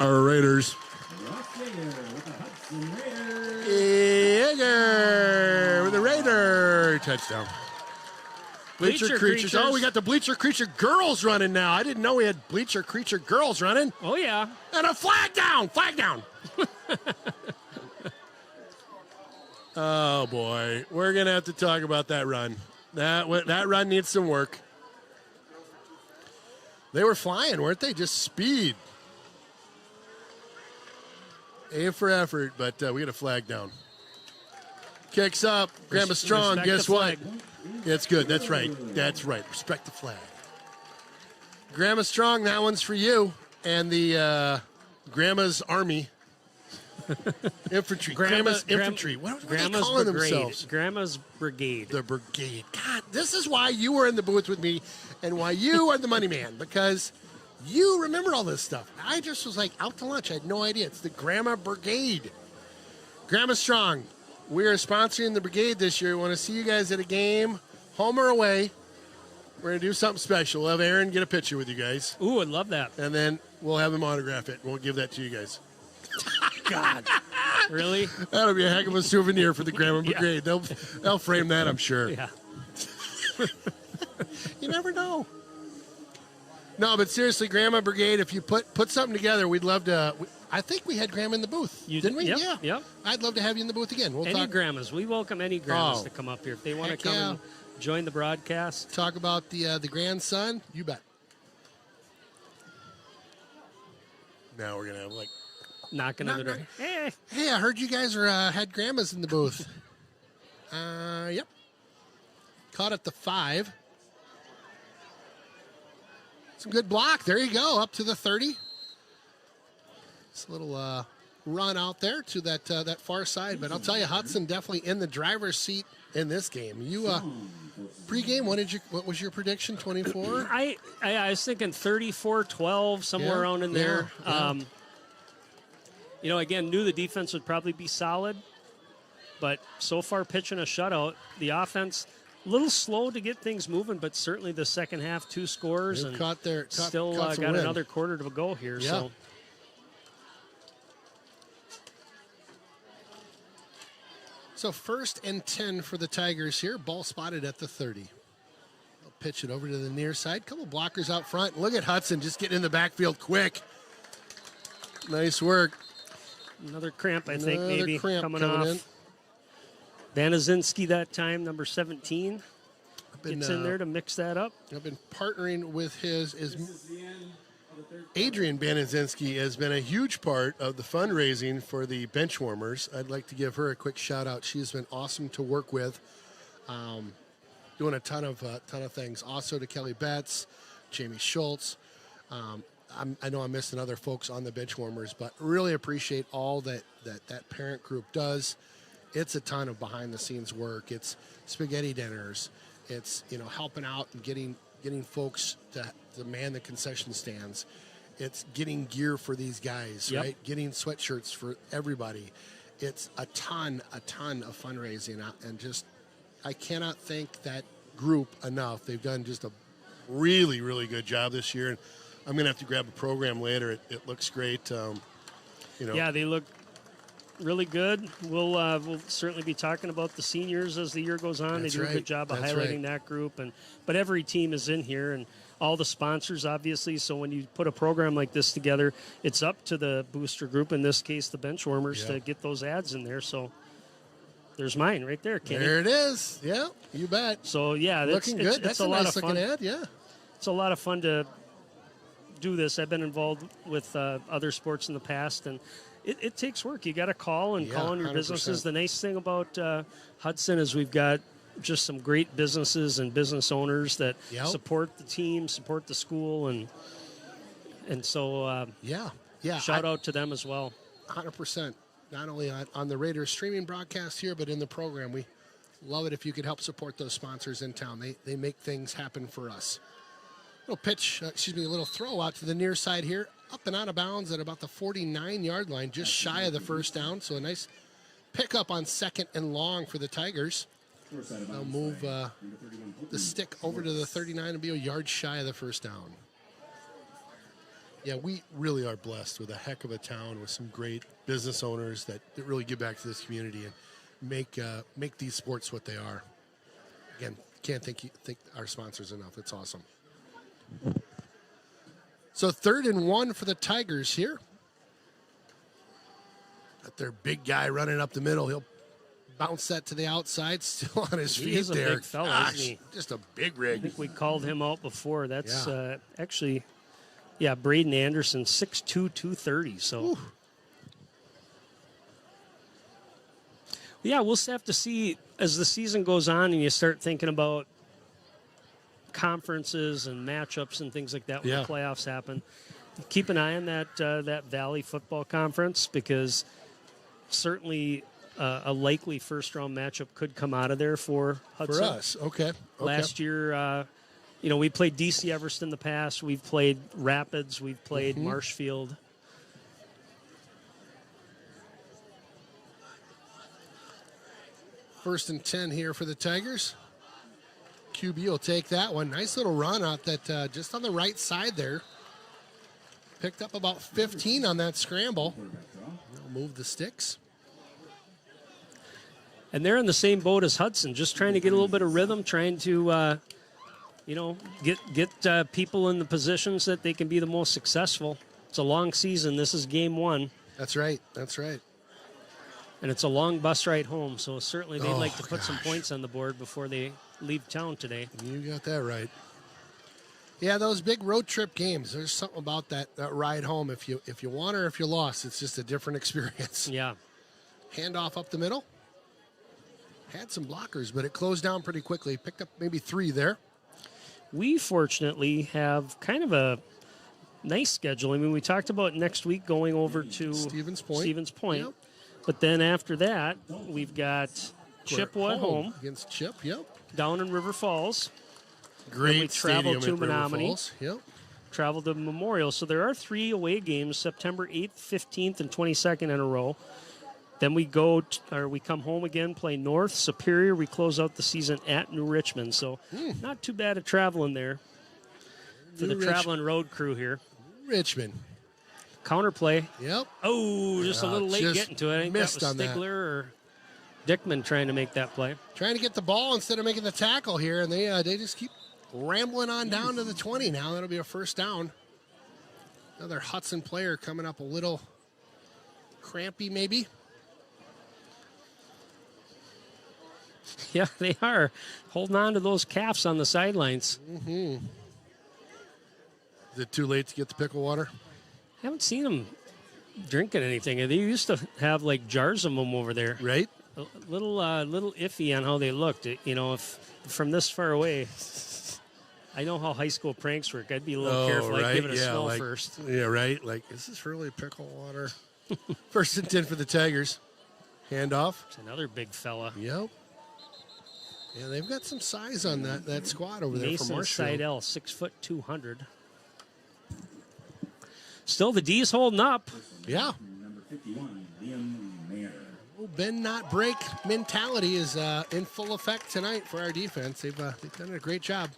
Our Raiders. Ross Jaeger with the Hudson Raiders. Jaeger with the Raider touchdown. Bleacher Creatures. Oh, Creatures. we got the Bleacher Creature girls running now. I didn't know we had Bleacher Creature girls running. Oh, yeah. And a flag down. Flag down. Oh, boy. We're going to have to talk about that run. That run needs some work. They were flying, weren't they? Just speed. Aim for effort, but we get a flag down. Kicks up. Grandma Strong, Respect guess the what? flag. That's good. That's right. That's right. Respect the flag. Grandma Strong, that one's for you. And the Grandma's Army. Infantry. Grandma's Infantry. What are they Grandma's calling Brigade. themselves? Grandma's Brigade. The Brigade. God, this is why you were in the booth with me and why you are the money man, because you remember all this stuff. I just was like out to lunch. I had no idea. It's the Grandma Brigade. Grandma Strong. we are sponsoring the Brigade this year. We want to see you guys at a game, home or away. We're going to do something special. We'll have Aaron get a picture with you guys. Ooh, I'd love that. And then we'll have him autograph it. We'll give that to you guys. God. Really? That'll be a heck of a souvenir for the Grandma Brigade. They'll frame that, I'm sure. Yeah. You never know. No, but seriously, Grandma Brigade, if you put something together, we'd love to. I think we had Grandma in the booth, didn't we? Yep, yeah. Yep. I'd love to have you in the booth again. We'll Any talk. grandmas. We welcome any grandmas to come up here. If they want to Heck come yeah. and join the broadcast. Talk about the grandson. You bet. Now we're gonna have Knocking on the door. Hey. Hey, I heard you guys had grandmas in the booth. Yep. Caught at the 5. Some good block. There you go. Up to the 30. It's a little run out there to that far side. But I'll tell you, Hudson definitely in the driver's seat in this game. You pregame, what was your prediction? 24? I was thinking 34-12, somewhere around in there. Yeah. Again, knew the defense would probably be solid, but so far pitching a shutout. The offense, a little slow to get things moving, but certainly the second half, 2 scores, They've and still caught got another quarter to go here. Yeah. So 1st and 10 for the Tigers here. Ball spotted at the 30. They'll pitch it over to the near side. Couple blockers out front. Look at Hudson just getting in the backfield quick. Nice work. Another cramp, I think, maybe coming in. off. Vanazinski that time, number 17. Gets in there to mix that up. I've been partnering with This is the end of the third. Adrian Banazinski has been a huge part of the fundraising for the bench warmers. I'd like to give her a quick shout out. She's been awesome to work with, doing a ton of things. Also to Kelly Betts, Jamie Schultz. I know I'm missing other folks on the bench warmers, but really appreciate all that parent group does. It's a ton of behind the scenes work. It's spaghetti dinners. It's helping out and getting folks to man the concession stands. It's getting gear for these guys, right? Getting sweatshirts for everybody. It's a ton of fundraising, and just I cannot thank that group enough. They've done just a really, really good job this year, and I'm going to have to grab a program later. It looks great. Yeah, they look really good. We'll certainly be talking about the seniors as the year goes on. That's they do a right. good job of That's highlighting that group, but every team is in here, and all the sponsors, obviously. So when you put a program like this together, it's up to the booster group, in this case the bench warmers, to get those ads in there. So there's mine right there, Kenny. There it is. Yeah, you bet. So yeah, Looking good. That's a lot nice of fun. looking ad. Yeah. It's a lot of fun to do this. I've been involved with other sports in the past, and it takes work. You got to call on your 100%. businesses. The nice thing about Hudson is we've got just some great businesses and business owners that support the team, support the school, and so shout out to them as well. 100%. Not only on the Raiders streaming broadcast here, but in the program. We love it if you could help support those sponsors in town. They make things happen for us. A little throw out to the near side here, up and out of bounds at about the 49-yard line, just shy of the first down. So a nice pickup on 2nd and long for the Tigers. They'll move the stick over to the 39 and be a yard shy of the first down. Yeah, we really are blessed with a heck of a town with some great business owners that really give back to this community and make these sports what they are. Again, can't thank our sponsors enough. It's awesome. So 3rd and 1 for the Tigers here. Got their big guy running up the middle. He'll bounce that to the outside, still on his feet He is a there. big fella, isn't he? Just a big rig. I think we called him out before. That's actually, Braden Anderson, 6'2", 230. So, we'll have to see as the season goes on and you start thinking about conferences and matchups and things like that when the playoffs happen. Keep an eye on that Valley Football Conference, because certainly a likely first-round matchup could come out of there for Hudson. For us, okay. Last year, we played DC Everest in the past. We've played Rapids. We've played Marshfield. First and 10 here for the Tigers. QB will take that one. Nice little run out that just on the right side there. Picked up about 15 on that scramble. They'll move the sticks. And they're in the same boat as Hudson, just trying to get a little bit of rhythm, trying to, get people in the positions that they can be the most successful. It's a long season. This is game one. That's right. That's right. And it's a long bus ride home, so certainly they'd like to Oh, put some points on the board before they leave town today. You got that right. Yeah, those big road trip games, there's something about that ride home. If you won or if you lost, it's just a different experience. Yeah. Handoff up the middle. Had some blockers, but it closed down pretty quickly. Picked up maybe 3 there. We fortunately have kind of a nice schedule. I mean, we talked about next week going over to Stevens Point. Yep. But then after that, we've got Chippewa at home, against Chip. Yep. down in River Falls. Great we travel stadium to at River Menominee. Falls. Yep. Travel to Memorial. So there are 3 away games, September 8th, 15th, and 22nd in a row. Then we we come home again, play North Superior. We close out the season at New Richmond. So not too bad at traveling there for the traveling road crew here. Richmond. Counterplay. Yep. Oh, just a little late just getting to it. I think missed that was on that. Stigler or Dickman trying to make that play. Trying to get the ball instead of making the tackle here, and they just keep rambling on down to the 20 now. That'll be a first down. Another Hudson player coming up a little crampy maybe. Yeah, they are holding on to those calves on the sidelines. Is it too late to get the pickle water? Haven't seen them drinking anything. They used to have like jars of them over there. Right? A little iffy on how they looked. If from this far away, I know how high school pranks work. I'd be a little careful. I'd give it a smell first. Yeah, right. Like, is this really pickle water? First and 10 for the Tigers. Handoff. It's another big fella. Yep. Yeah, they've got some size on that squad over there Mason for Marshfield. Seidel, 6', 200. Still, the D's holding up. Yeah. Number 51, Liam Mayer. Well, bend not break mentality is in full effect tonight for our defense. They've done a great job.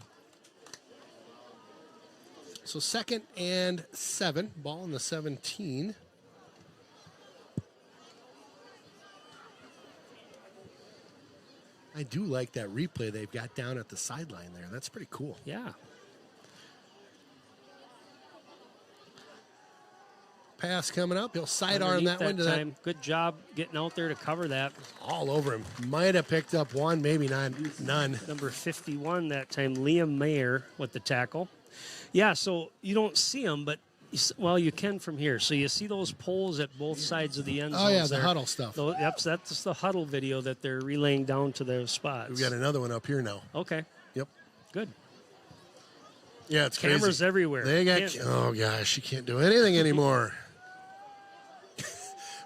So 2nd and 7, ball in the 17. I do like that replay they've got down at the sideline there. That's pretty cool. Yeah. Pass coming up. He'll sidearm Underneath that one to time. Good job getting out there to cover that. all over him. Might have picked up one, maybe none. Number 51 that time, Liam Mayer with the tackle. Yeah, so you don't see them, but you can from here. So you see those poles at both sides of the end zones. Oh, yeah, the there. huddle stuff. Yep, that's the huddle video that they're relaying down to their spots. We've got another one up here now. Okay, Yep. good. Yeah, it's Cameras crazy. everywhere. They got. Can't- Oh gosh, you can't do anything anymore.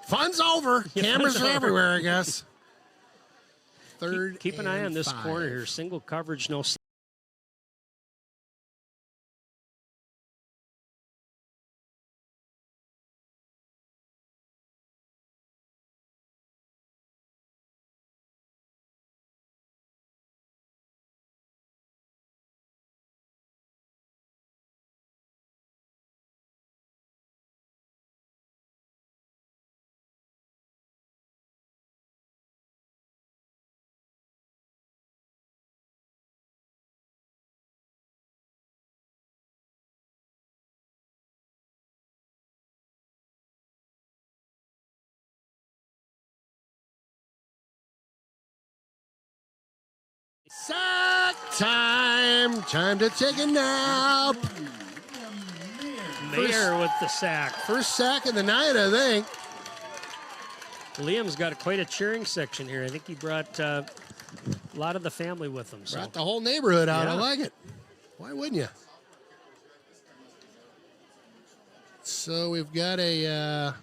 Fun's over. Cameras are everywhere, I guess. Third. Keep an eye and on this 5. corner here. Single coverage, no. Sack time. Time to take a nap. Mayer with the sack. First sack of the night, I think. Liam's got quite a cheering section here. I think he brought a lot of the family with him. So Brought the whole neighborhood out. Yeah. I like it. Why wouldn't you? So we've got a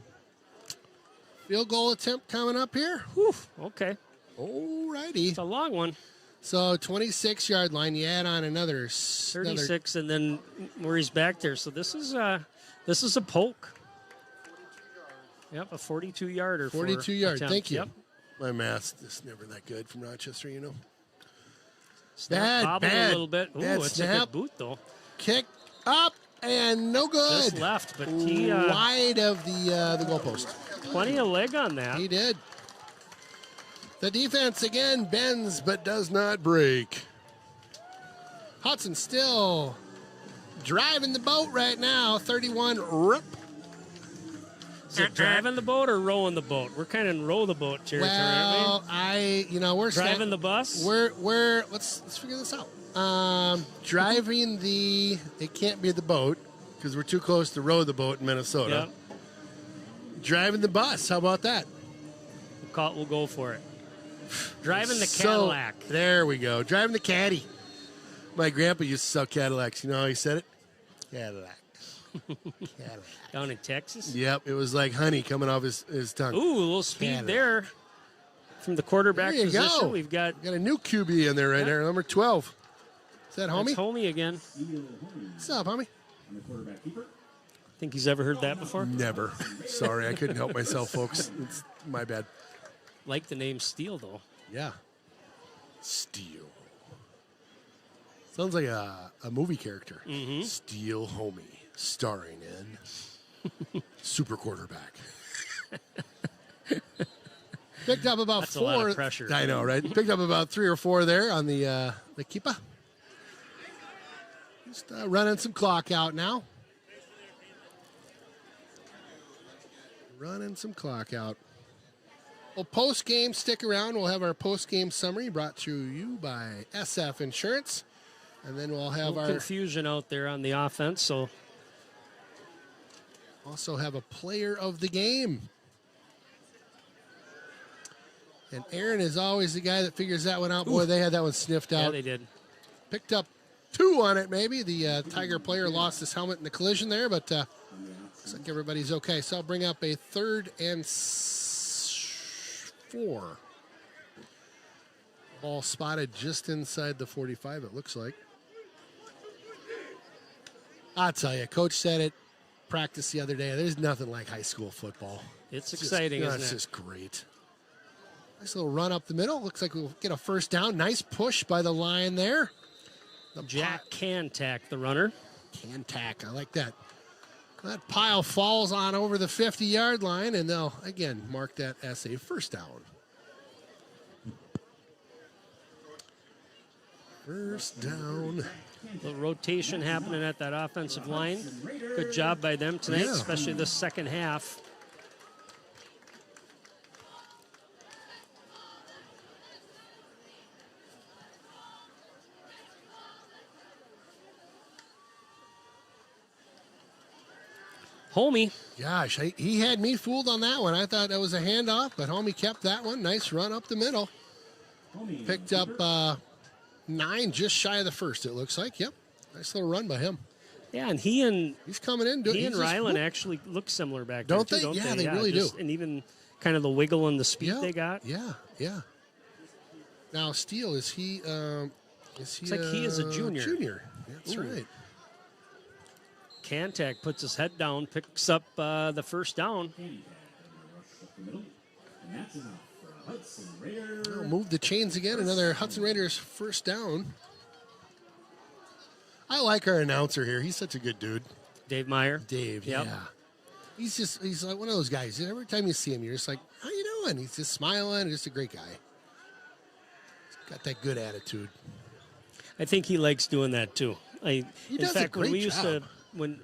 field goal attempt coming up here. whew, okay. All righty. It's a long one. So 26-yard line. You add on another 36, and then where he's back there. So this is a poke. Yep, a 42-yarder. 42 yards. Thank you. Yep. My math's just never that good from Rochester, you know. Snap bobbled bad. a little bit. Ooh, Bad it's a snap. good boot, though. Kick up and no good. Just left, but he wide of the goalpost. plenty of leg on that. He did. The defense again bends but does not break. Hudson still driving the boat right now. 31 rip. Is it driving the boat or rowing the boat? We're kind of in row the boat territory, Well, aren't we're we? Driving the bus? We're let's figure this out. Driving it can't be the boat because we're too close to row the boat in Minnesota. Yep. Driving the bus, how about that? We'll go for it. Driving the Cadillac. There we go. Driving the caddy. My grandpa used to sell Cadillacs. You know how he said it? Cadillac. Cadillac. Down in Texas? Yep, it was like honey coming off his tongue. Ooh, a little speed Cadillac. there from the quarterback There you position. go. We've got a new QB in there right there, number 12. Is that homie? that's Homie again. What's up, homie? And the quarterback keeper. Think he's ever heard that before? Never. Sorry, I couldn't help myself, folks. It's my bad. Like the name Steele, though. Yeah. Steel. Sounds like a movie character. Mm-hmm. Steel Homie, starring in Super Quarterback. Picked up about That's a 4. lot of pressure. I know, right? Picked up about 3 or 4 there on the keeper. Just running some clock out now. Running some clock out. Well, post-game, stick around. We'll have our post-game summary brought to you by SF Insurance. And then we'll have our confusion out there on the offense, so also have a player of the game. And Aaron is always the guy that figures that one out. Boy, they had that one sniffed out. yeah, they did. Picked up 2 on it, maybe. The Tiger player lost his helmet in the collision there, but looks like everybody's okay. So I'll bring up a 3rd and 4. Ball spotted just inside the 45, it looks like. I'll tell you, Coach said it, practice the other day. There's nothing like high school football. It's exciting, It's isn't it? just great. Nice little run up the middle. Looks like we'll get a first down. Nice push by the line there. Jack Cantack, the runner. Cantack, I like that. That pile falls on over the 50-yard line, and they'll, again, mark that as a first down. First down. A little rotation happening at that offensive line. Good job by them tonight, Yeah. especially the second half. Homie, Gosh, he had me fooled on that one. I thought that was a handoff, but homie kept that one. Nice run up the middle. Picked up 9, just shy of the first, it looks like. Yep. Nice little run by him. yeah, and he and He's coming in. he and Rylan actually look similar back there, Don't too, they? don't Yeah, they? they really do. And even kind of the wiggle and the speed they got. Yeah, yeah. Now, Steele, is he Looks like he is a junior. Junior. That's Ooh. right. Cantack puts his head down, picks up the first down. And that's enough for Hudson Raider. Well, move the chains again. Another Hudson Raiders first down. I like our announcer here. He's such a good dude. Dave Meyer. Dave, Yep. yeah. He's like one of those guys. Every time you see him, you're just like, how you doing? He's just smiling. Just a great guy. He's got that good attitude. I think he likes doing that too. He In does a fact, when great we used to, job. when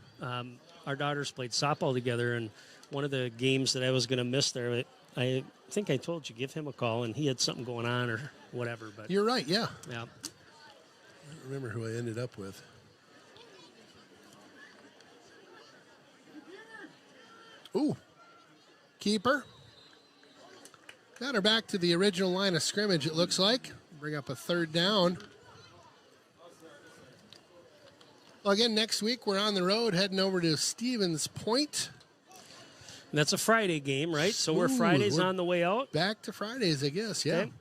our daughters played softball together, and one of the games that I was going to miss there, I think I told you, give him a call, and he had something going on or whatever. But You're right, yeah. yeah, I don't remember who I ended up with. Ooh. Keeper. Got her back to the original line of scrimmage, it looks like. Bring up a 3rd down. Well, again, next week we're on the road heading over to Stevens Point. and that's a Friday game, right? So we're Ooh, Fridays we're on the way out. Back to Fridays, I guess, yeah. Okay.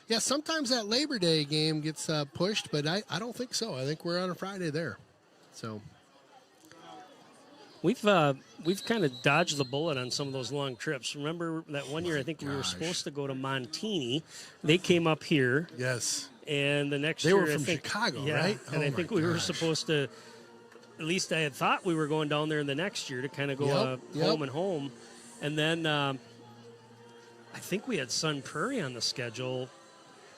Yeah, sometimes that Labor Day game gets pushed, but I don't think so. I think we're on a Friday there. So We've kind of dodged the bullet on some of those long trips. Remember that one year I think we were supposed to go to Montini. They came up here. Yes. And the next They year, were from I think, Chicago, yeah, right? And Oh I think my we were gosh. supposed to, at least I had thought we were going down there in the next year to kind of go home and home. And then I think we had Sun Prairie on the schedule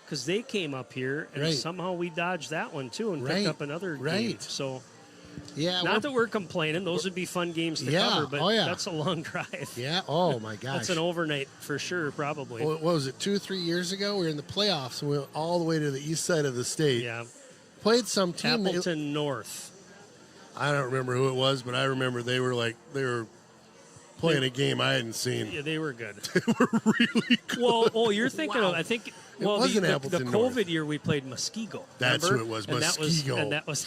because they came up here, and somehow we dodged that one too and picked up another game. So, not that we're complaining. Those would be fun games to cover, but that's a long drive. Yeah. Oh, my gosh. That's an overnight for sure, probably. What was it, 2-3 years ago? We were in the playoffs, and we went all the way to the east side of the state. Yeah. Played some team. Appleton North. I don't remember who it was, but I remember they were playing a game I hadn't seen. Yeah, they were good. They were really good. Well, you're thinking of, I think, It wasn't the Appleton COVID North. year we played Muskego. That's remember? who it was, And Muskego. That was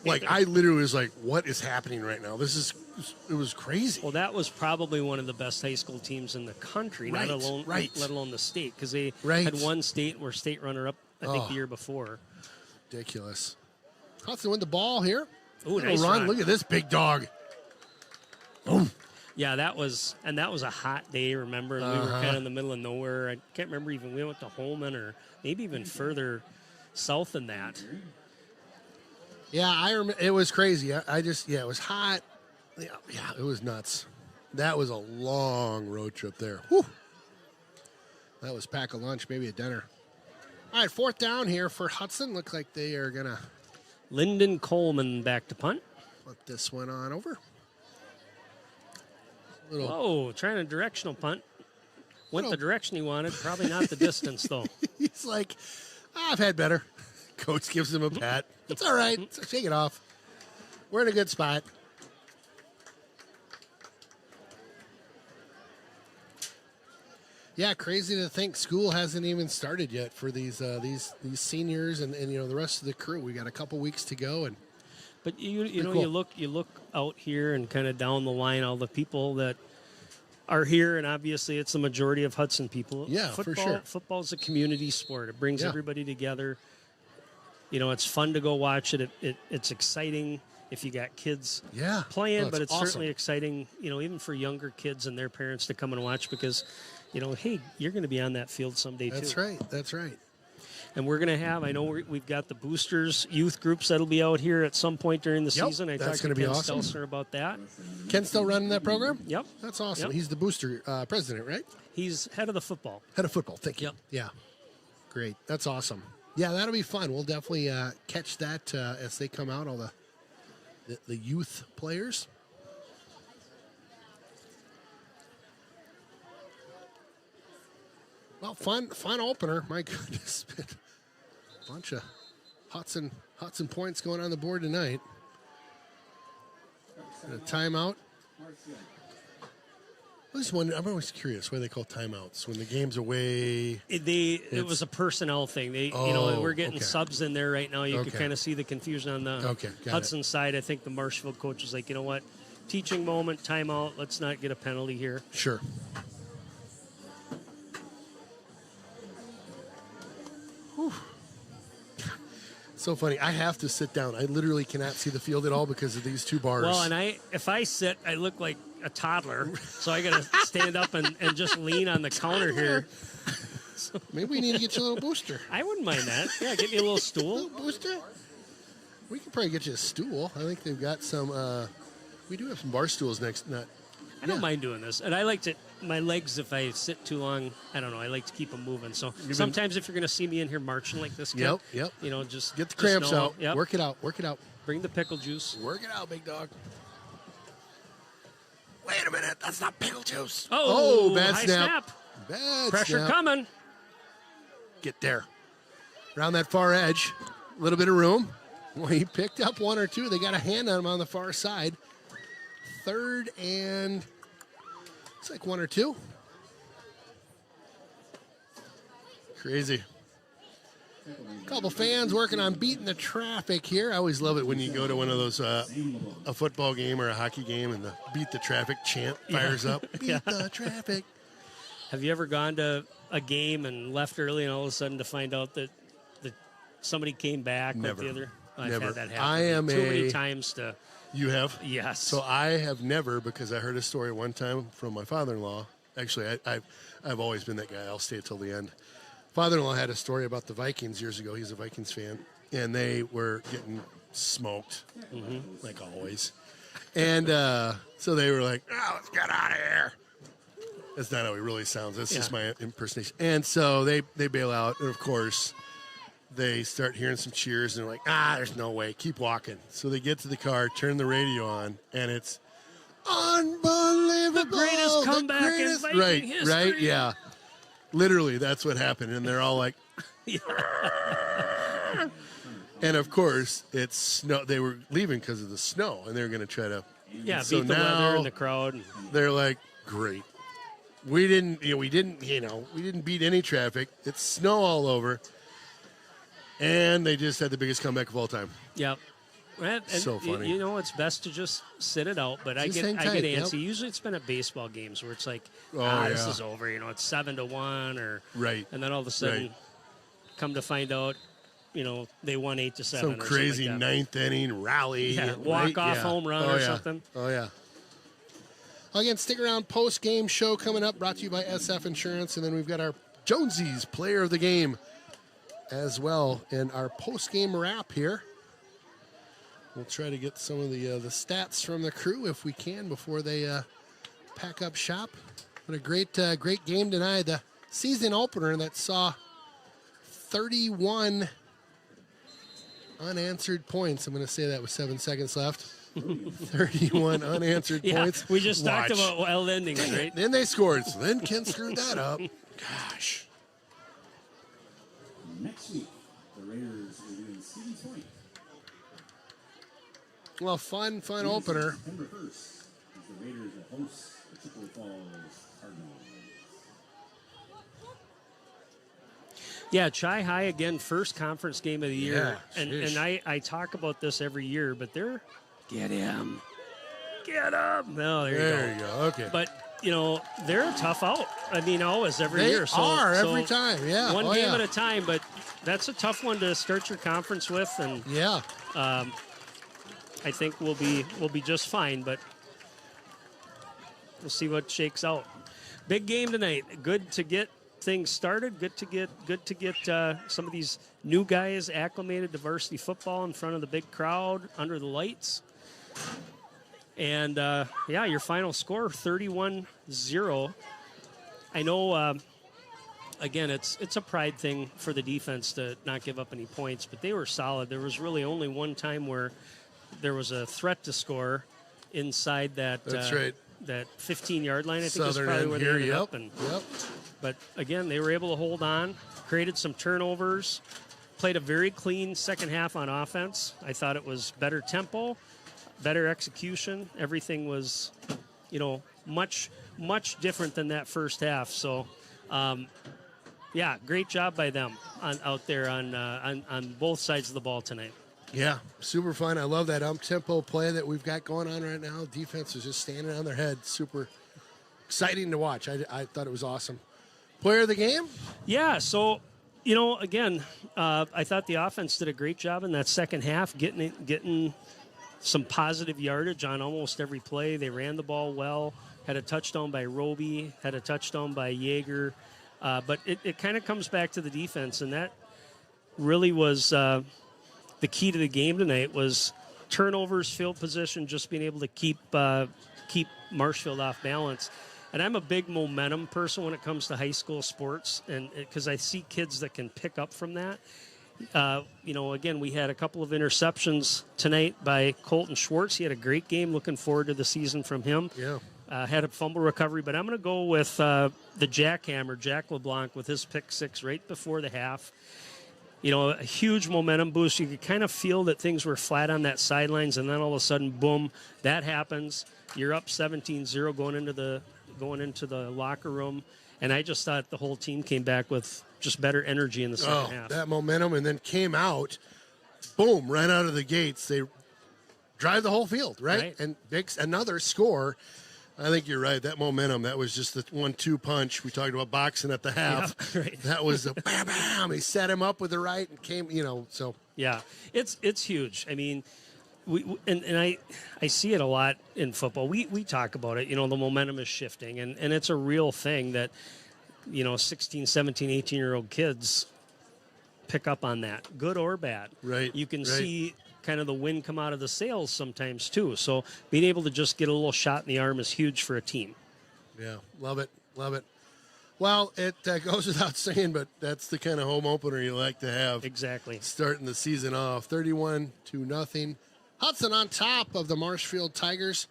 Like, I literally was like, what is happening right now? It was crazy. Well, that was probably one of the best high school teams in the country, let alone the state, because they had one state and were state runner-up, I think, the year before. Ridiculous. Hudson win the ball here. Ooh, nice run. Look at this big dog. Boom. Yeah, that was a hot day, remember? And we were kind of in the middle of nowhere. I can't remember even, we went to Holman or maybe even further south than that. Yeah, I remember. It was crazy. It was hot. Yeah, it was nuts. That was a long road trip there. Whew. That was pack a lunch, maybe a dinner. All right, 4th down here for Hudson. Looks like they are going to Lyndon Coleman back to punt. flip this one on over. Trying a directional punt. Went the direction he wanted. Probably not the distance, though. He's like, I've had better. Coach gives him a pat. It's all right. Shake it off. We're in a good spot. Yeah, crazy to think school hasn't even started yet for these seniors and the rest of the crew. We got a couple weeks to go, and but you know, cool. you look out here and kind of down the line, all the people that are here, and obviously it's the majority of Hudson people. Yeah, for sure. Football's a community sport. It brings everybody together. You know, it's fun to go watch it. It's exciting if you got kids playing, but it's awesome. certainly exciting, even for younger kids and their parents to come and watch because, hey, you're going to be on that field someday too. That's right. And we're going to have, I know we've got the boosters youth groups that'll be out here at some point during the season. I talked to Ken Stelzner about that. Ken's still running that program? Yep. That's awesome. Yep. He's the booster president, right? He's head of the football. Head of football. Thank you. Yep. Yeah. Great. That's awesome. Yeah, that'll be fun. We'll definitely catch that as they come out, all the youth players. Well, fun opener. My goodness. Bunch of Hudson points going on the board tonight. And a timeout. I'm always curious why they call timeouts when the game's away. It was a personnel thing. We're getting subs in there right now. You can kind of see the confusion on the Hudson side. I think the Marshfield coach is like, you know what, teaching moment, timeout. Let's not get a penalty here. Sure. Whew. So funny. I have to sit down. I literally cannot see the field at all because of these two bars. Well, and if I sit, I look like a toddler, so I got to stand up and just lean on the counter here. So, maybe we need to get you a little booster. I wouldn't mind that. Yeah, get me a little stool. A little booster? We could probably get you a stool. I think they've got some, we do have some bar stools next. I don't mind doing this. And I like my legs, if I sit too long, I don't know, I like to keep them moving. So sometimes if you're going to see me in here marching like this, kid, yep. Just get the cramps know, out. Yep. Work it out. Bring the pickle juice. Work it out, big dog. Wait a minute, that's not pickle juice. Oh, bad high snap. Bad Pressure snap. coming. Get there. Around that far edge. A little bit of room. Well, he picked up one or two. They got a hand on him on the far side. 3rd and it's like 1 or 2. Crazy. Couple fans working on beating the traffic here. I always love it when you go to one of those, a football game or a hockey game and the beat the traffic chant fires up. Beat the traffic. Have you ever gone to a game and left early and all of a sudden to find out that somebody came back? Never. With the other? I've Never. had that happen I am too many times to You have? Yes. So I have never, because I heard a story one time from my father-in-law. Actually, I've always been that guy. I'll stay till the end. Father-in-law had a story about the Vikings years ago. He's a Vikings fan, and they were getting smoked, like always. And so they were like, "Oh, let's get out of here." That's not how he really sounds. That's just my impersonation. And so they bail out, and of course, they start hearing some cheers, and they're like, there's no way. Keep walking. So they get to the car, turn the radio on, and it's unbelievable. The greatest comeback in Viking history. Right, yeah. Literally, that's what happened. And they're all like, and of course, it's snow. They were leaving because of the snow, and they were going to try to. Yeah, so beat the now weather and the crowd. They're like, great. We didn't beat any traffic. It's snow all over. And they just had the biggest comeback of all time. Yep. And So funny. You know, it's best to just sit it out. But I Just get hang tight, antsy. yep. Usually it's been at baseball games where it's like, this yeah. is over. You know, it's 7-1, or Right. and then all of a sudden, Right. come to find out, they won 8-7. Some or crazy something like ninth inning rally. that. right? Walk-off Yeah. home run Oh, or yeah. something. Oh, yeah. Again, stick around. Post-game show coming up, brought to you by SF Insurance. And then we've got our Jonesy's Player of the Game as well in our post-game wrap here. We'll try to get some of the stats from the crew if we can before they pack up shop. What a great game tonight. The season opener that saw 31 unanswered points. I'm going to say that with 7 seconds left. 31 unanswered points. We just talked Watch. about wild endings, right? Then they scored. So then Ken screwed that up. Gosh. Next week, the Raiders will be in Stevens Point. Well, fun opener. September 1st, as the Raiders will host the Chippewa Falls Cardinals. Yeah, Chi High again, first conference game of the year. Yeah, and sheesh. I talk about this every year, but get him. No, There you go. Okay. But they're a tough out. I mean, always every They year. So, are every so time. Yeah. One Oh, game yeah. at a time, but that's a tough one to start your conference with, and Yeah. I think we'll be just fine. But we'll see what shakes out. Big game tonight. Good to get things started. Good to get some of these new guys acclimated to varsity football in front of the big crowd under the lights. And your final score 31-0. I know. Again, it's a pride thing for the defense to not give up any points, but they were solid. There was really only one time where there was a threat to score inside that. That's right. That 15-yard line, I think, Southern is probably end where here. they ended Yep. up. And, Yep. But again, they were able to hold on, created some turnovers, played a very clean second half on offense. I thought it was better tempo, better execution. Everything was, much, much different than that first half. So, great job by them out there on both sides of the ball tonight. Yeah, super fun. I love that up-tempo play that we've got going on right now. Defense is just standing on their head. Super exciting to watch. I thought it was awesome. Player of the game? Yeah, so, again, I thought the offense did a great job in that second half, getting some positive yardage on almost every play. They ran the ball well, had a touchdown by Roby, had a touchdown by Yeager. But it kind of comes back to the defense, and that really was the key to the game tonight was turnovers, field position, just being able to keep Marshfield off balance. And I'm a big momentum person when it comes to high school sports, and because I see kids that can pick up from that. Again, we had a couple of interceptions tonight by Colton Schwartz. He had a great game. Looking forward to the season from him. Yeah. Had a fumble recovery, but I'm going to go with the jackhammer, Jack LeBlanc, with his pick six right before the half. A huge momentum boost. You could kind of feel that things were flat on that sidelines, and then all of a sudden, boom, that happens. You're up 17-0 going into the locker room, and I just thought the whole team came back with just better energy in the second half. That momentum, and then came out, boom, right out of the gates. They drive the whole field, right? And another score. I think you're right. That momentum, that was just the 1-2 punch. We talked about boxing at the half. Yeah, right. That was a bam, bam. He set him up with the right and came, so. Yeah, it's huge. I mean, And I see it a lot in football. We talk about it. The momentum is shifting, and it's a real thing that 16, 17, 18-year-old kids pick up on that, good or bad. Right. You can right. see kind of the wind come out of the sails sometimes too. So being able to just get a little shot in the arm is huge for a team. Yeah, love it. Well, it goes without saying, but that's the kind of home opener you like to have. Exactly. Starting the season off, 31-0. Hudson on top of the Marshfield Tigers.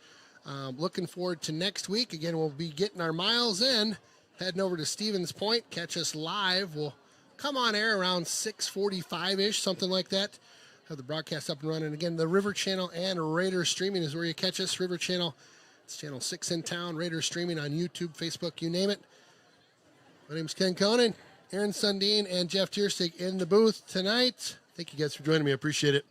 Looking forward to next week. Again, we'll be getting our miles in, heading over to Stevens Point. Catch us live. We'll come on air around 6:45-ish, something like that. Have the broadcast up and running. Again, the River Channel and Raiders Streaming is where you catch us. River Channel, it's Channel 6 in town. Raiders Streaming on YouTube, Facebook, you name it. My name's Ken Conan, Aaron Sundin, and Jeff Tierstig in the booth tonight. Thank you guys for joining me. I appreciate it.